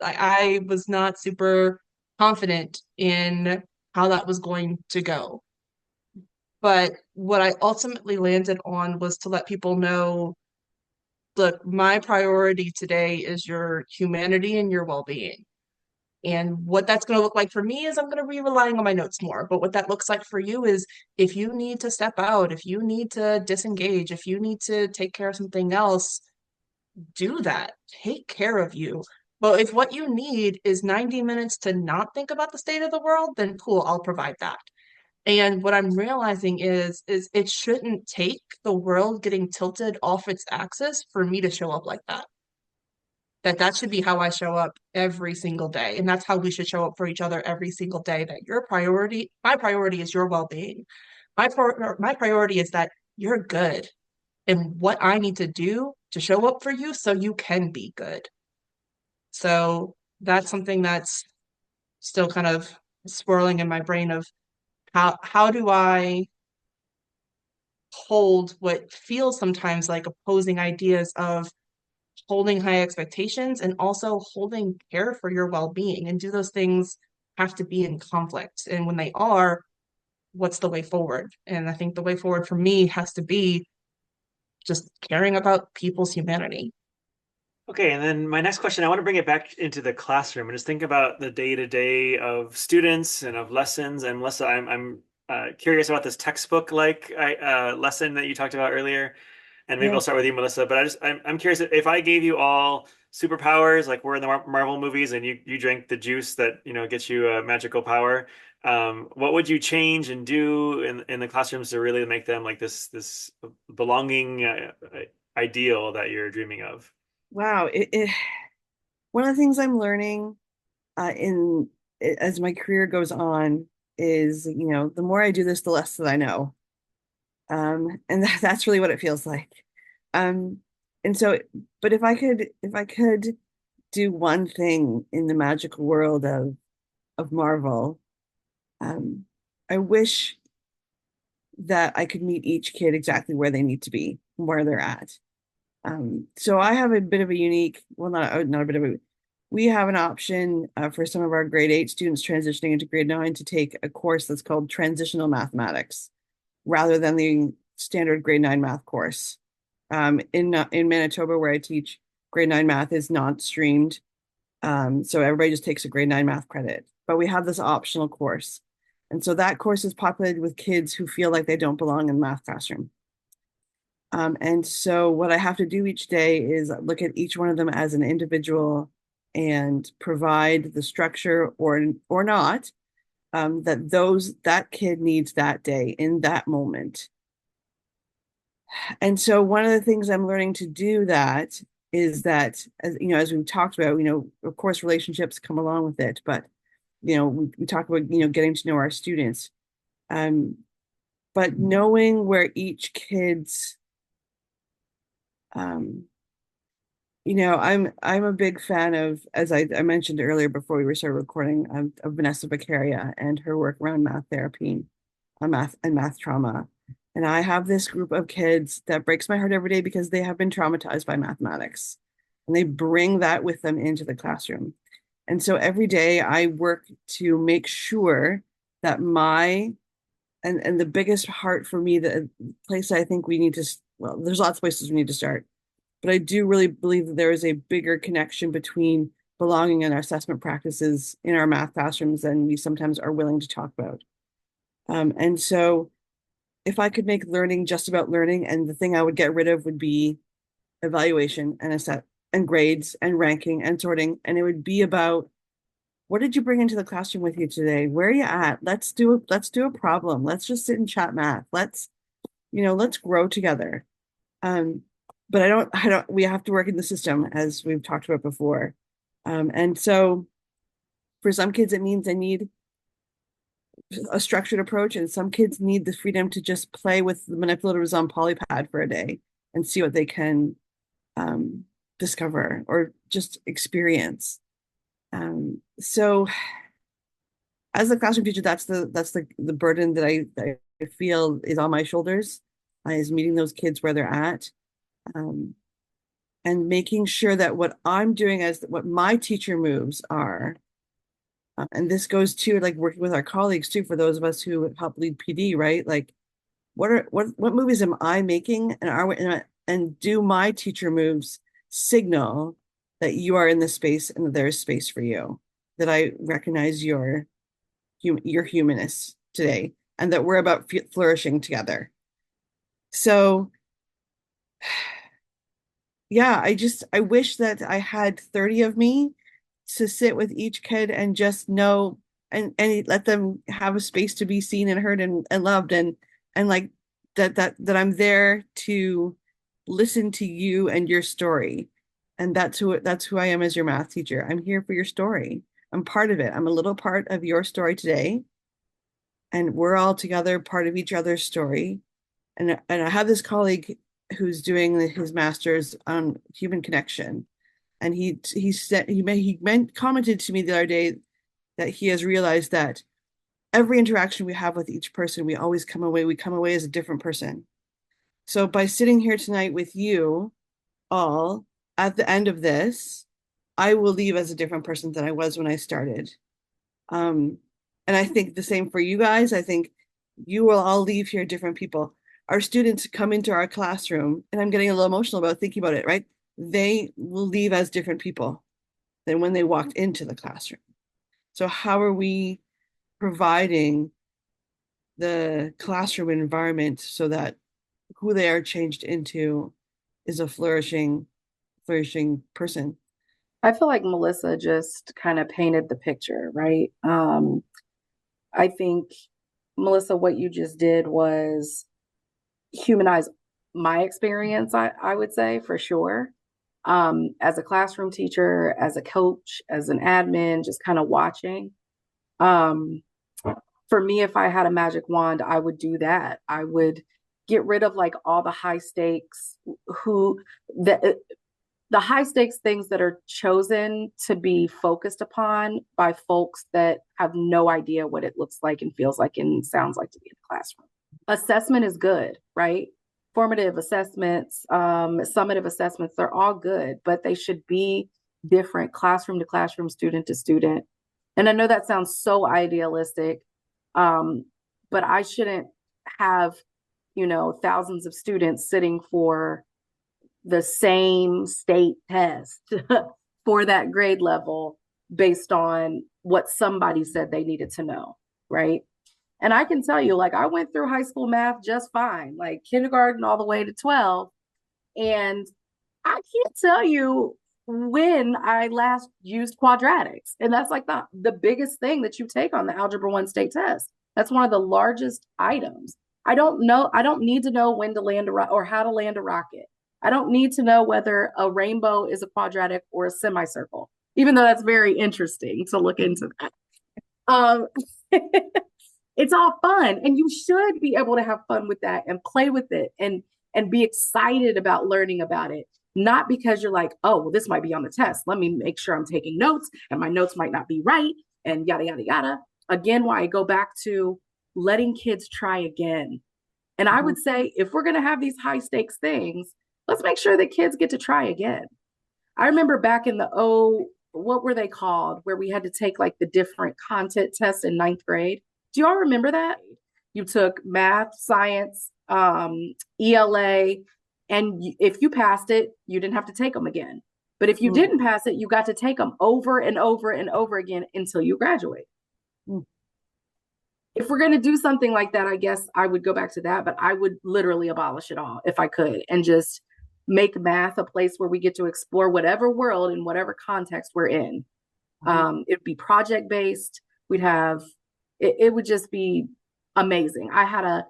I was not super confident in how that was going to go. But what I ultimately landed on was to let people know, look, my priority today is your humanity and your well-being. And what that's going to look like for me is I'm going to be relying on my notes more. But what that looks like for you is if you need to step out, if you need to disengage, if you need to take care of something else, do that. Take care of you. But if what you need is 90 minutes to not think about the state of the world, then cool, I'll provide that. And what I'm realizing is it shouldn't take the world getting tilted off its axis for me to show up like that. That should be how I show up every single day. And that's how we should show up for each other every single day. That your priority, my priority is your well-being. My priority is that you're good and what I need to do to show up for you so you can be good. So that's something that's still kind of swirling in my brain of how do I hold what feels sometimes like opposing ideas of holding high expectations and also holding care for your well-being, and do those things have to be in conflict, and when they are, what's the way forward? And I think the way forward for me has to be just caring about people's humanity. Okay, and then my next question, I want to bring it back into the classroom and just think about the day-to-day of students and of lessons. And Melissa, I'm curious about this textbook like lesson that you talked about earlier. And maybe Yeah. I'll start with you, Melissa. But I'm curious if I gave you all superpowers, like we're in the Marvel movies, and you drink the juice that gets you a magical power. What would you change and do in the classrooms to really make them like this belonging ideal that you're dreaming of? Wow. One of the things I'm learning as my career goes on is, the more I do this, the less that I know. And that's really what it feels like. Um, and so, but if I could do one thing in the magical world of Marvel, um, I wish that I could meet each kid exactly where they need to be, where they're at. So I have a bit of a unique, well, not a bit of a, we have an option for some of our grade 8 students transitioning into grade 9 to take a course that's called transitional mathematics rather than the standard grade 9 math course. In Manitoba, where I teach, grade 9 math is not streamed. So everybody just takes a grade 9 math credit. But we have this optional course. And so that course is populated with kids who feel like they don't belong in the math classroom. And so what I have to do each day is look at each one of them as an individual and provide the structure or not that kid needs that day in that moment. And so one of the things I'm learning to do that is that, as we've talked about, of course, relationships come along with it, but we talk about getting to know our students, but knowing where each kid's I'm a big fan of, as I mentioned earlier before we started recording, of Vanessa Beccaria and her work around math therapy, math trauma. And I have this group of kids that breaks my heart every day because they have been traumatized by mathematics, and they bring that with them into the classroom. And so every day I work to make sure that and the biggest heart for me, the place I think we need to, well, there's lots of places we need to start, but I do really believe that there is a bigger connection between belonging and our assessment practices in our math classrooms than we sometimes are willing to talk about. And so if I could make learning just about learning, and the thing I would get rid of would be evaluation and assess and grades and ranking and sorting, and it would be about, what did you bring into the classroom with you today? Where are you at? Let's do a problem. Let's just sit and chat math. Let's grow together. But I don't, we have to work in the system, as we've talked about before. And so for some kids, it means they need a structured approach, and some kids need the freedom to just play with the manipulatives on Polypad for a day and see what they can discover or just experience. So as a classroom teacher, that's the burden that I feel is on my shoulders, is meeting those kids where they're at. And making sure that what I'm doing as what my teacher moves are, and this goes to like working with our colleagues too, for those of us who help lead PD, right? Like what movies am I making, and do my teacher moves signal that you are in the space and that there is space for you, that I recognize your humanness today, and that we're about flourishing together. So yeah, I wish that I had 30 of me to sit with each kid and just know, and let them have a space to be seen and heard and loved, and like that I'm there to listen to you and your story. And that's who I am as your math teacher. I'm here for your story. I'm part of it. I'm a little part of your story today. And we're all together part of each other's story. And I have this colleague who's doing his master's on human connection. And he said commented to me the other day that he has realized that every interaction we have with each person, we come away as a different person. So by sitting here tonight with you all at the end of this, I will leave as a different person than I was when I started. And I think the same for you guys. I think you will all leave here different people. Our students come into our classroom, and I'm getting a little emotional about thinking about it, right? They will leave as different people than when they walked into the classroom. So how are we providing the classroom environment so that who they are changed into is a flourishing person? I feel like Melissa just kind of painted the picture, right? I think, Melissa, what you just did was humanize my experience, I would say, for sure. As a classroom teacher, as a coach, as an admin, just kind of watching. For me, if I had a magic wand, I would do that. I would get rid of like all the high stakes the high stakes things that are chosen to be focused upon by folks that have no idea what it looks like and feels like and sounds like to be in the classroom. Assessment is good, right? Formative assessments, summative assessments, they're all good, but they should be different classroom to classroom, student to student. And I know that sounds so idealistic, but I shouldn't have, thousands of students sitting for the same state test for that grade level based on what somebody said they needed to know, right? And I can tell you, like, I went through high school math just fine, like kindergarten all the way to 12. And I can't tell you when I last used quadratics. And that's like the biggest thing that you take on the Algebra 1 state test. That's one of the largest items. I don't need to know when to land or how to land a rocket. I don't need to know whether a rainbow is a quadratic or a semicircle, even though that's very interesting to look into that. It's all fun, and you should be able to have fun with that and play with it and be excited about learning about it. Not because you're like, oh, well, this might be on the test. Let me make sure I'm taking notes, and my notes might not be right, and yada, yada, yada. Again, why I go back to letting kids try again. And I would say, if we're going to have these high stakes things, let's make sure that kids get to try again. I remember back in what were they called? Where we had to take like the different content tests in 9th grade. Do you all remember that? You took math, science, ELA, and if you passed it, you didn't have to take them again. But if you didn't pass it, you got to take them over and over and over again until you graduate. If we're going to do something like that, I guess I would go back to that, but I would literally abolish it all if I could and just make math a place where we get to explore whatever world in whatever context we're in. It'd be project-based. It would just be amazing. I had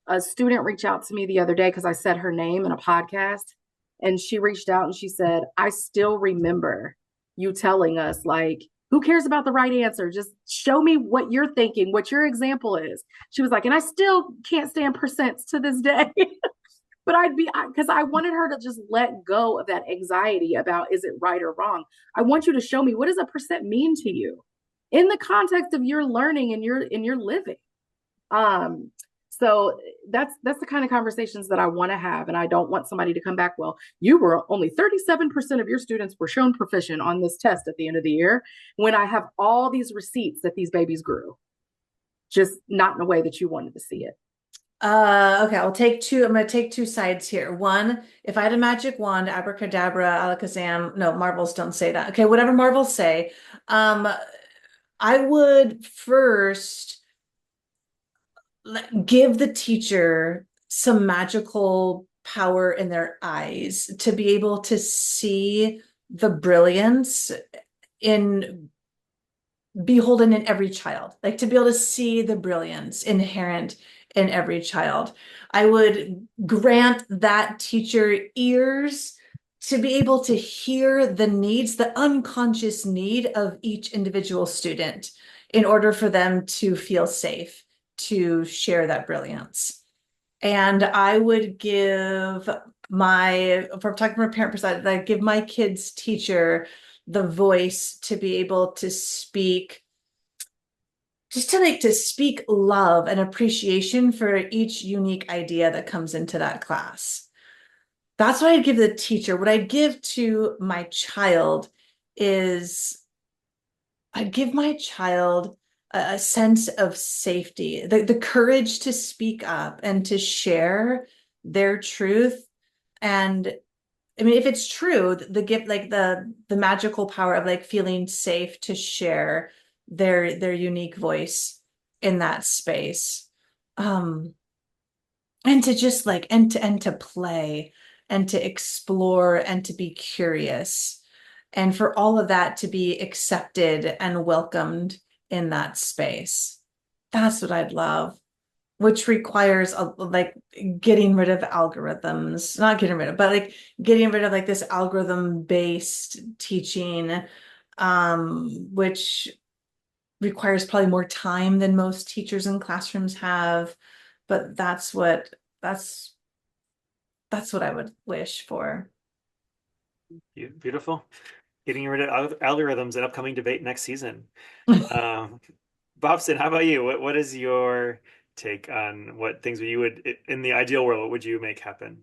a student reach out to me the other day because I said her name in a podcast, and she reached out and she said, I still remember you telling us, like, who cares about the right answer? Just show me what you're thinking, what your example is. She was like, and I still can't stand percents to this day. But because I wanted her to just let go of that anxiety about, is it right or wrong? I want you to show me, what does a percent mean to you in the context of your learning and your living? So that's the kind of conversations that I want to have. And I don't want somebody to come back, well, you were only 37% of your students were shown proficient on this test at the end of the year, when I have all these receipts that these babies grew, just not in a way that you wanted to see it. Okay, I'll take two. I'm gonna take two sides here. One, if I had a magic wand, abracadabra, alakazam, no, Marvels don't say that. Okay, whatever Marvels say, um, I would first give the teacher some magical power in their eyes to be able to see the brilliance in beholden in every child, like to be able to see the brilliance inherent in every child. I would grant that teacher ears to be able to hear the needs, the unconscious need of each individual student in order for them to feel safe to share that brilliance. And I would give if I'm talking from a parent perspective, I give my kid's teacher the voice to be able to speak, just to like to speak love and appreciation for each unique idea that comes into that class. That's what I'd give the teacher. What I'd give to my child is I'd give my child a sense of safety, the courage to speak up and to share their truth. And I mean, if it's true, the gift, like the magical power of like feeling safe to share their unique voice in that space. Um, and to just like and to play and to explore and to be curious and for all of that to be accepted and welcomed in that space. That's what I'd love, which requires like getting rid of algorithms, not getting rid of, but like getting rid of like this algorithm based teaching, which requires probably more time than most teachers in classrooms have. But that's that's what I would wish for. Beautiful. Getting rid of algorithms, an upcoming debate next season. Um, Bobson, how about you? What is your take on what things you would, in the ideal world, what would you make happen?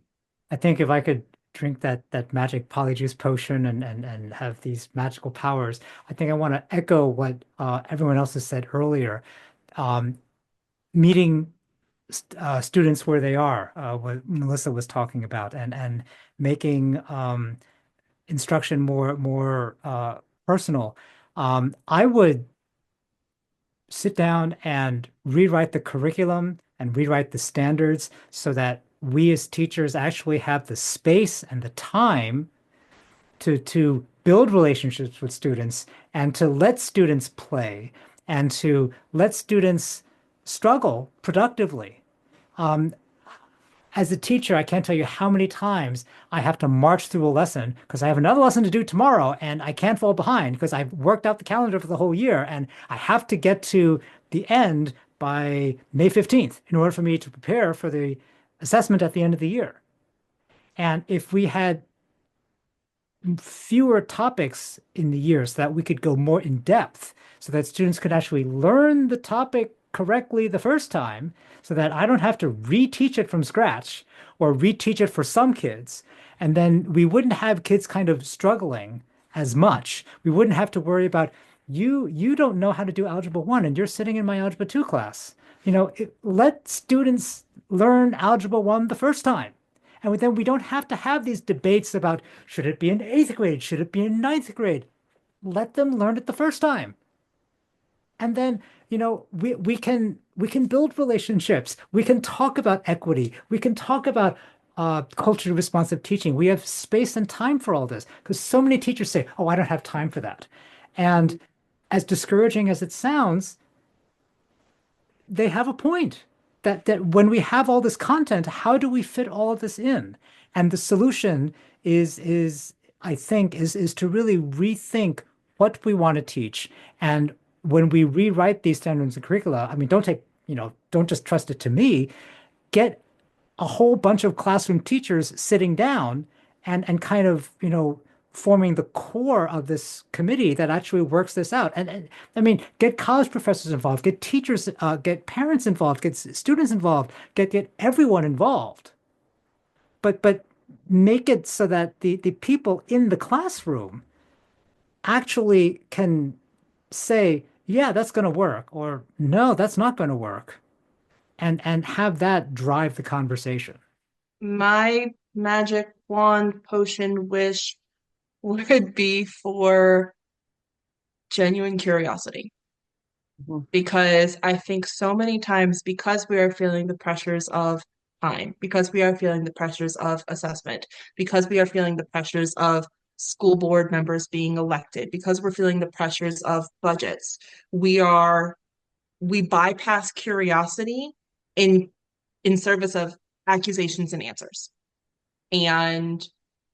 I think if I could drink that magic polyjuice potion and have these magical powers, I think I want to echo what everyone else has said earlier. Um, Meeting students where they are, what Melissa was talking about, and making instruction more personal. I would sit down and rewrite the curriculum and rewrite the standards so that we as teachers actually have the space and the time to build relationships with students and to let students play and to let students struggle productively. Um, as a teacher, I can't tell you how many times I have to march through a lesson because I have another lesson to do tomorrow and I can't fall behind because I've worked out the calendar for the whole year and I have to get to the end by May 15th in order for me to prepare for the assessment at the end of the year. And if we had fewer topics in the year so that we could go more in depth so that students could actually learn the topic correctly the first time so that I don't have to reteach it from scratch or reteach it for some kids. And then we wouldn't have kids kind of struggling as much. We wouldn't have to worry about you don't know how to do Algebra 1 and you're sitting in my Algebra 2 class. Let students learn Algebra 1 the first time. And then we don't have to have these debates about should it be in eighth grade? Should it be in ninth grade? Let them learn it the first time. And then, we can build relationships. We can talk about equity. We can talk about culturally responsive teaching. We have space and time for all this because so many teachers say, "Oh, I don't have time for that." And as discouraging as it sounds, they have a point that when we have all this content, how do we fit all of this in? And the solution is I think is to really rethink what we want to teach. And when we rewrite these standards and curricula, I mean, don't just trust it to me. Get a whole bunch of classroom teachers sitting down and kind of, forming the core of this committee that actually works this out. And I mean, get college professors involved, get teachers, get parents involved, get students involved, get everyone involved. But make it so that the people in the classroom actually can say, yeah, that's going to work, or no, that's not going to work. and have that drive the conversation. My magic wand potion wish would be for genuine curiosity. Mhm. Because I think so many times, because we are feeling the pressures of time, because we are feeling the pressures of assessment, because we are feeling the pressures of school board members being elected, because we're feeling the pressures of budgets, we bypass curiosity in service of accusations and answers. And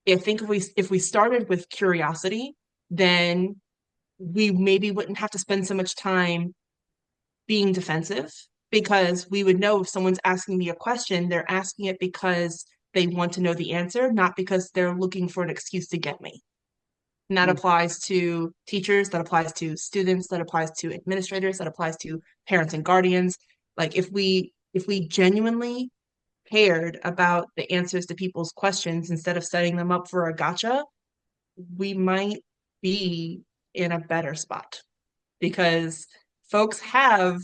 I think if we started with curiosity, then we maybe wouldn't have to spend so much time being defensive, because we would know if someone's asking me a question, they're asking it because they want to know the answer, not because they're looking for an excuse to get me. And that applies to teachers, that applies to students, that applies to administrators, that applies to parents and guardians. Like if we genuinely cared about the answers to people's questions instead of setting them up for a gotcha, we might be in a better spot, because folks have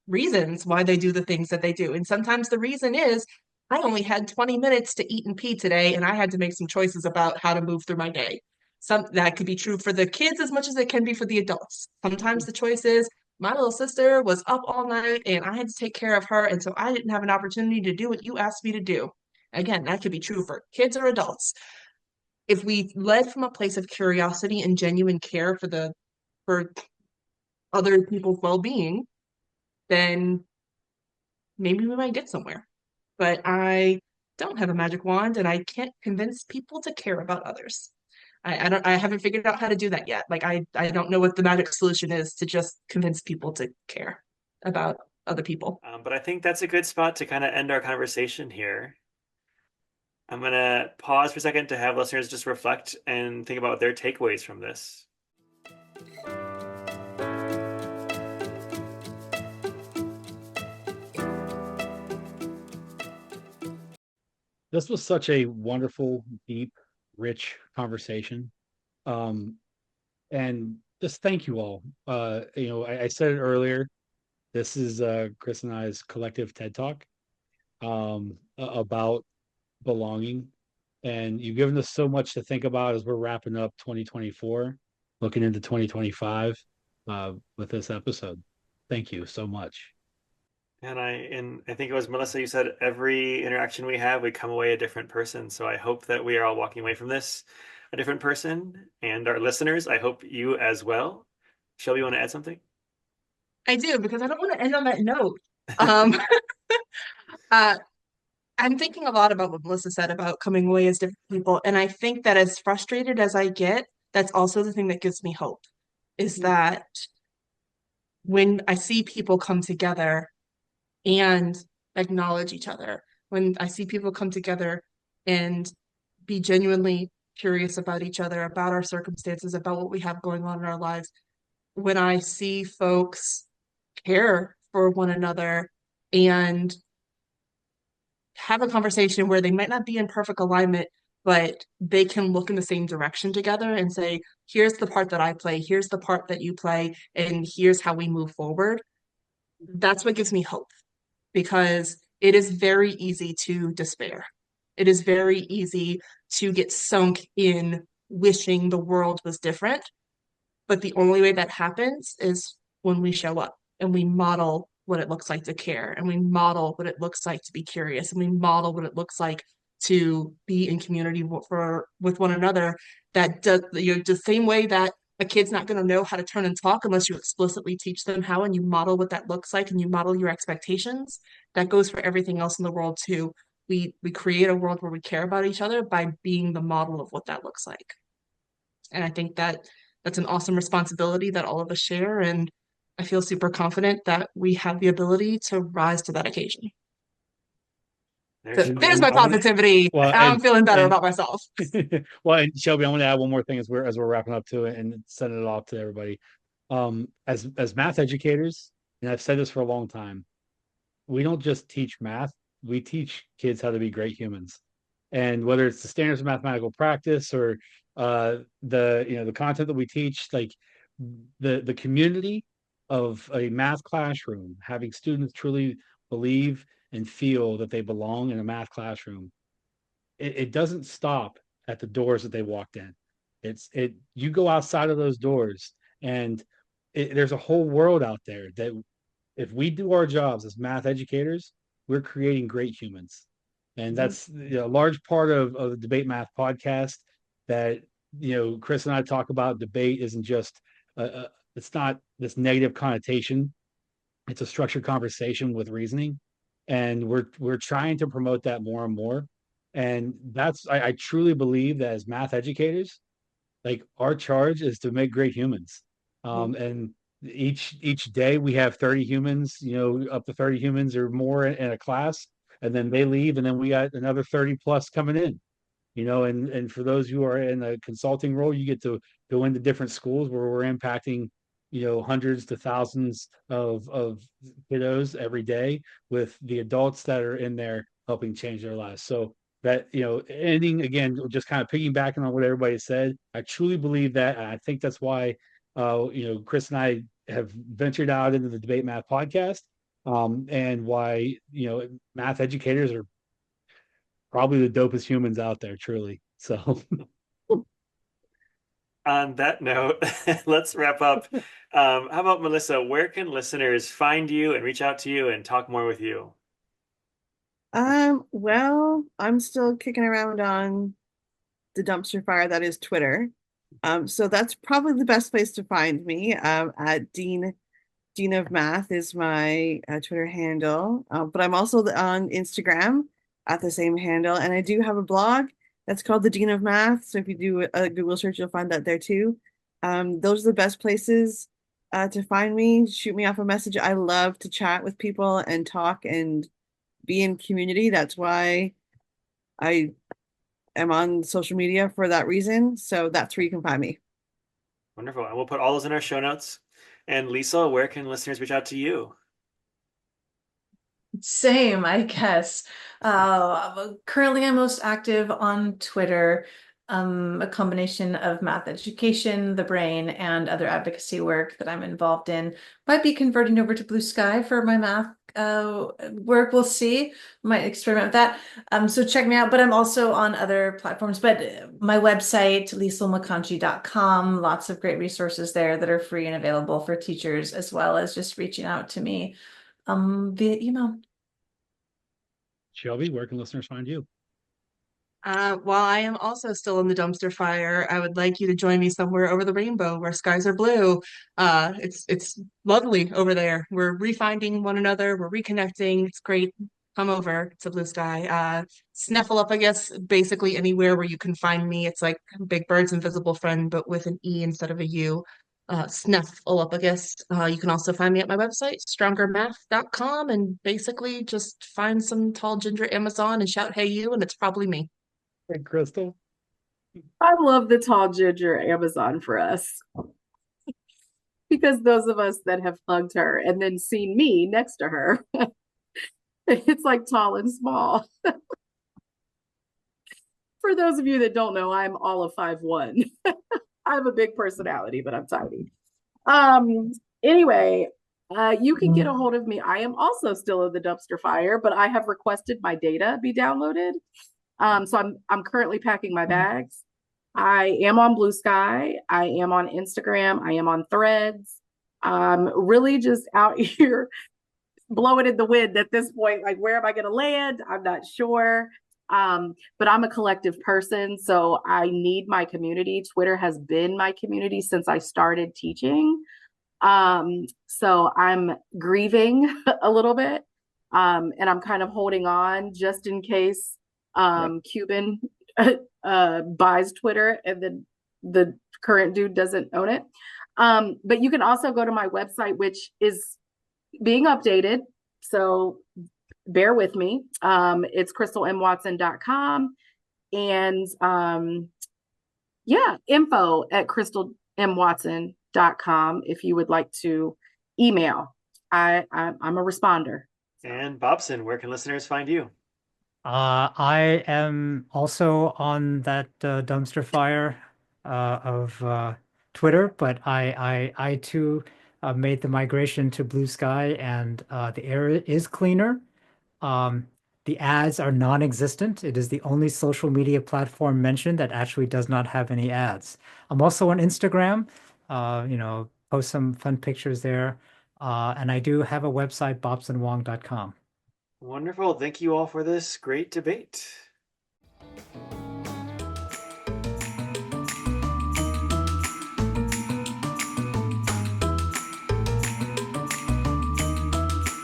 reasons why they do the things that they do. And sometimes the reason is, I only had 20 minutes to eat and pee today, and I had to make some choices about how to move through my day. That could be true for the kids as much as it can be for the adults. Sometimes the choice is, my little sister was up all night and I had to take care of her, and so I didn't have an opportunity to do what you asked me to do. Again, that could be true for kids or adults. If we led from a place of curiosity and genuine care for other people's well-being, then maybe we might get somewhere. But I don't have a magic wand, and I can't convince people to care about others. I haven't figured out how to do that yet. Like I don't know what the magic solution is to just convince people to care about other people. But I think that's a good spot to kind of end our conversation here. I'm going to pause for a second to have listeners just reflect and think about their takeaways from this. This was such a wonderful, deep, rich conversation. Um, and just thank you all. I said it earlier. This is Chris and I's collective TED Talk about belonging. And you've given us so much to think about as we're wrapping up 2024, looking into 2025 with this episode. Thank you so much. And I think it was Melissa, you said every interaction we have, we come away a different person. So I hope that we are all walking away from this a different person. And our listeners, I hope you as well. Shelby, you want to add something? I do, because I don't want to end on that note. Um, uh, I'm thinking a lot about what Melissa said about coming away as different people. And I think that as frustrated as I get, that's also the thing that gives me hope, is that when I see people come together and acknowledge each other, when I see people come together and be genuinely curious about each other, about our circumstances, about what we have going on in our lives, when I see folks care for one another and have a conversation where they might not be in perfect alignment, but they can look in the same direction together and say, here's the part that I play, here's the part that you play, and here's how we move forward. That's what gives me hope, because it is very easy to despair. It is very easy to get sunk in wishing the world was different. But the only way that happens is when we show up and we model what it looks like to care, and we model what it looks like to be curious, and we model what it looks like to be in community with one another. That does, the same way that a kid's not going to know how to turn and talk unless you explicitly teach them how, and you model what that looks like, and you model your expectations. That goes for everything else in the world too. We create a world where we care about each other by being the model of what that looks like. And I think that that's an awesome responsibility that all of us share. And I feel super confident that we have the ability to rise to that occasion. So there's my positivity. Well, I'm feeling better about myself. Well, and Shelby, I want to add one more thing as we're wrapping up to it and sending it off to everybody. As math educators, and I've said this for a long time, we don't just teach math, we teach kids how to be great humans. And whether it's the standards of mathematical practice or the content that we teach, like the community of a math classroom, having students truly believe and feel that they belong in a math classroom, it doesn't stop at the doors that they walked in. You go outside of those doors, and there's a whole world out there that if we do our jobs as math educators, we're creating great humans. And that's a large part of the Debate Math podcast that, Chris and I talk about. Debate isn't just, it's not this negative connotation. It's a structured conversation with reasoning. And we're trying to promote that more and more. And I truly believe that as math educators, like our charge is to make great humans. And each day we have 30 humans, up to 30 humans or more in a class, and then they leave, and then we got another 30 plus coming in. And for those who are in a consulting role, you get to go into different schools where we're impacting, hundreds to thousands of kiddos every day with the adults that are in there helping change their lives. So that, ending again, just kind of piggybacking on what everybody said, I truly believe that. And I think that's why, Chris and I have ventured out into the Debate Math podcast, and why, math educators are probably the dopest humans out there, truly. So, On that note, let's wrap up. How about Melissa? Where can listeners find you and reach out to you and talk more with you? Well, I'm still kicking around on the dumpster fire that is Twitter. So that's probably the best place to find me. At Dean of Math is my Twitter handle, but I'm also on Instagram at the same handle, and I do have a blog that's called the Dean of Math. So if you do a Google search, you'll find that there too. Those are the best places to find me. Shoot me off a message. I love to chat with people and talk and be in community. That's why I am on social media for that reason. So that's where you can find me. Wonderful. And we'll put all those in our show notes. And Lisa, where can listeners reach out to you? Same, I guess. Currently, I'm most active on Twitter, a combination of math education, the brain, and other advocacy work that I'm involved in. Might be converting over to Bluesky for my math work. We'll see. Might experiment with that. So check me out. But I'm also on other platforms. But my website, lieselmakanchi.com, lots of great resources there that are free and available for teachers, as well as just reaching out to me via email. Shelby, where can listeners find you? While I am also still in the dumpster fire, I would like you to join me somewhere over the rainbow where skies are blue. It's lovely over there. We're refinding one another. We're reconnecting. It's great. Come over to Blue Sky. Snuffle up, I guess, basically anywhere where you can find me. It's like Big Bird's Invisible Friend, but with an E instead of a U. Snuffle up, I guess. You can also find me at my website, strongermath.com, and basically just find some tall ginger Amazon and shout, "Hey, you," and it's probably me. Hey, Crystal. I love the tall ginger Amazon for us because those of us that have hugged her and then seen me next to her, it's like tall and small. For those of you that don't know, I'm all of 5'1". I have a big personality, but I'm tiny. Anyway, you can get a hold of me. I am also still in the dumpster fire, but I have requested my data be downloaded. So I'm currently packing my bags. I am on Bluesky. I am on Instagram. I am on Threads. Really just out here blowing in the wind at this point. Like, where am I going to land? I'm not sure. But I'm a collective person, so I need my community. Twitter has been my community since I started teaching. So I'm grieving a little bit. And I'm kind of holding on just in case Cuban buys Twitter and then the current dude doesn't own it. But you can also go to my website, which is being updated. So bear with me. It's crystalmwatson.com. And info@crystalmwatson.com if you would like to email. I'm a responder. And Bobson, where can listeners find you? I am also on that dumpster fire of Twitter, but I too made the migration to Bluesky, and the air is cleaner. Um, the ads are non-existent. It is the only social media platform mentioned that actually does not have any ads. I'm also on Instagram, post some fun pictures there. And I do have a website, bobsonwong.com. Wonderful. Thank you all for this great debate.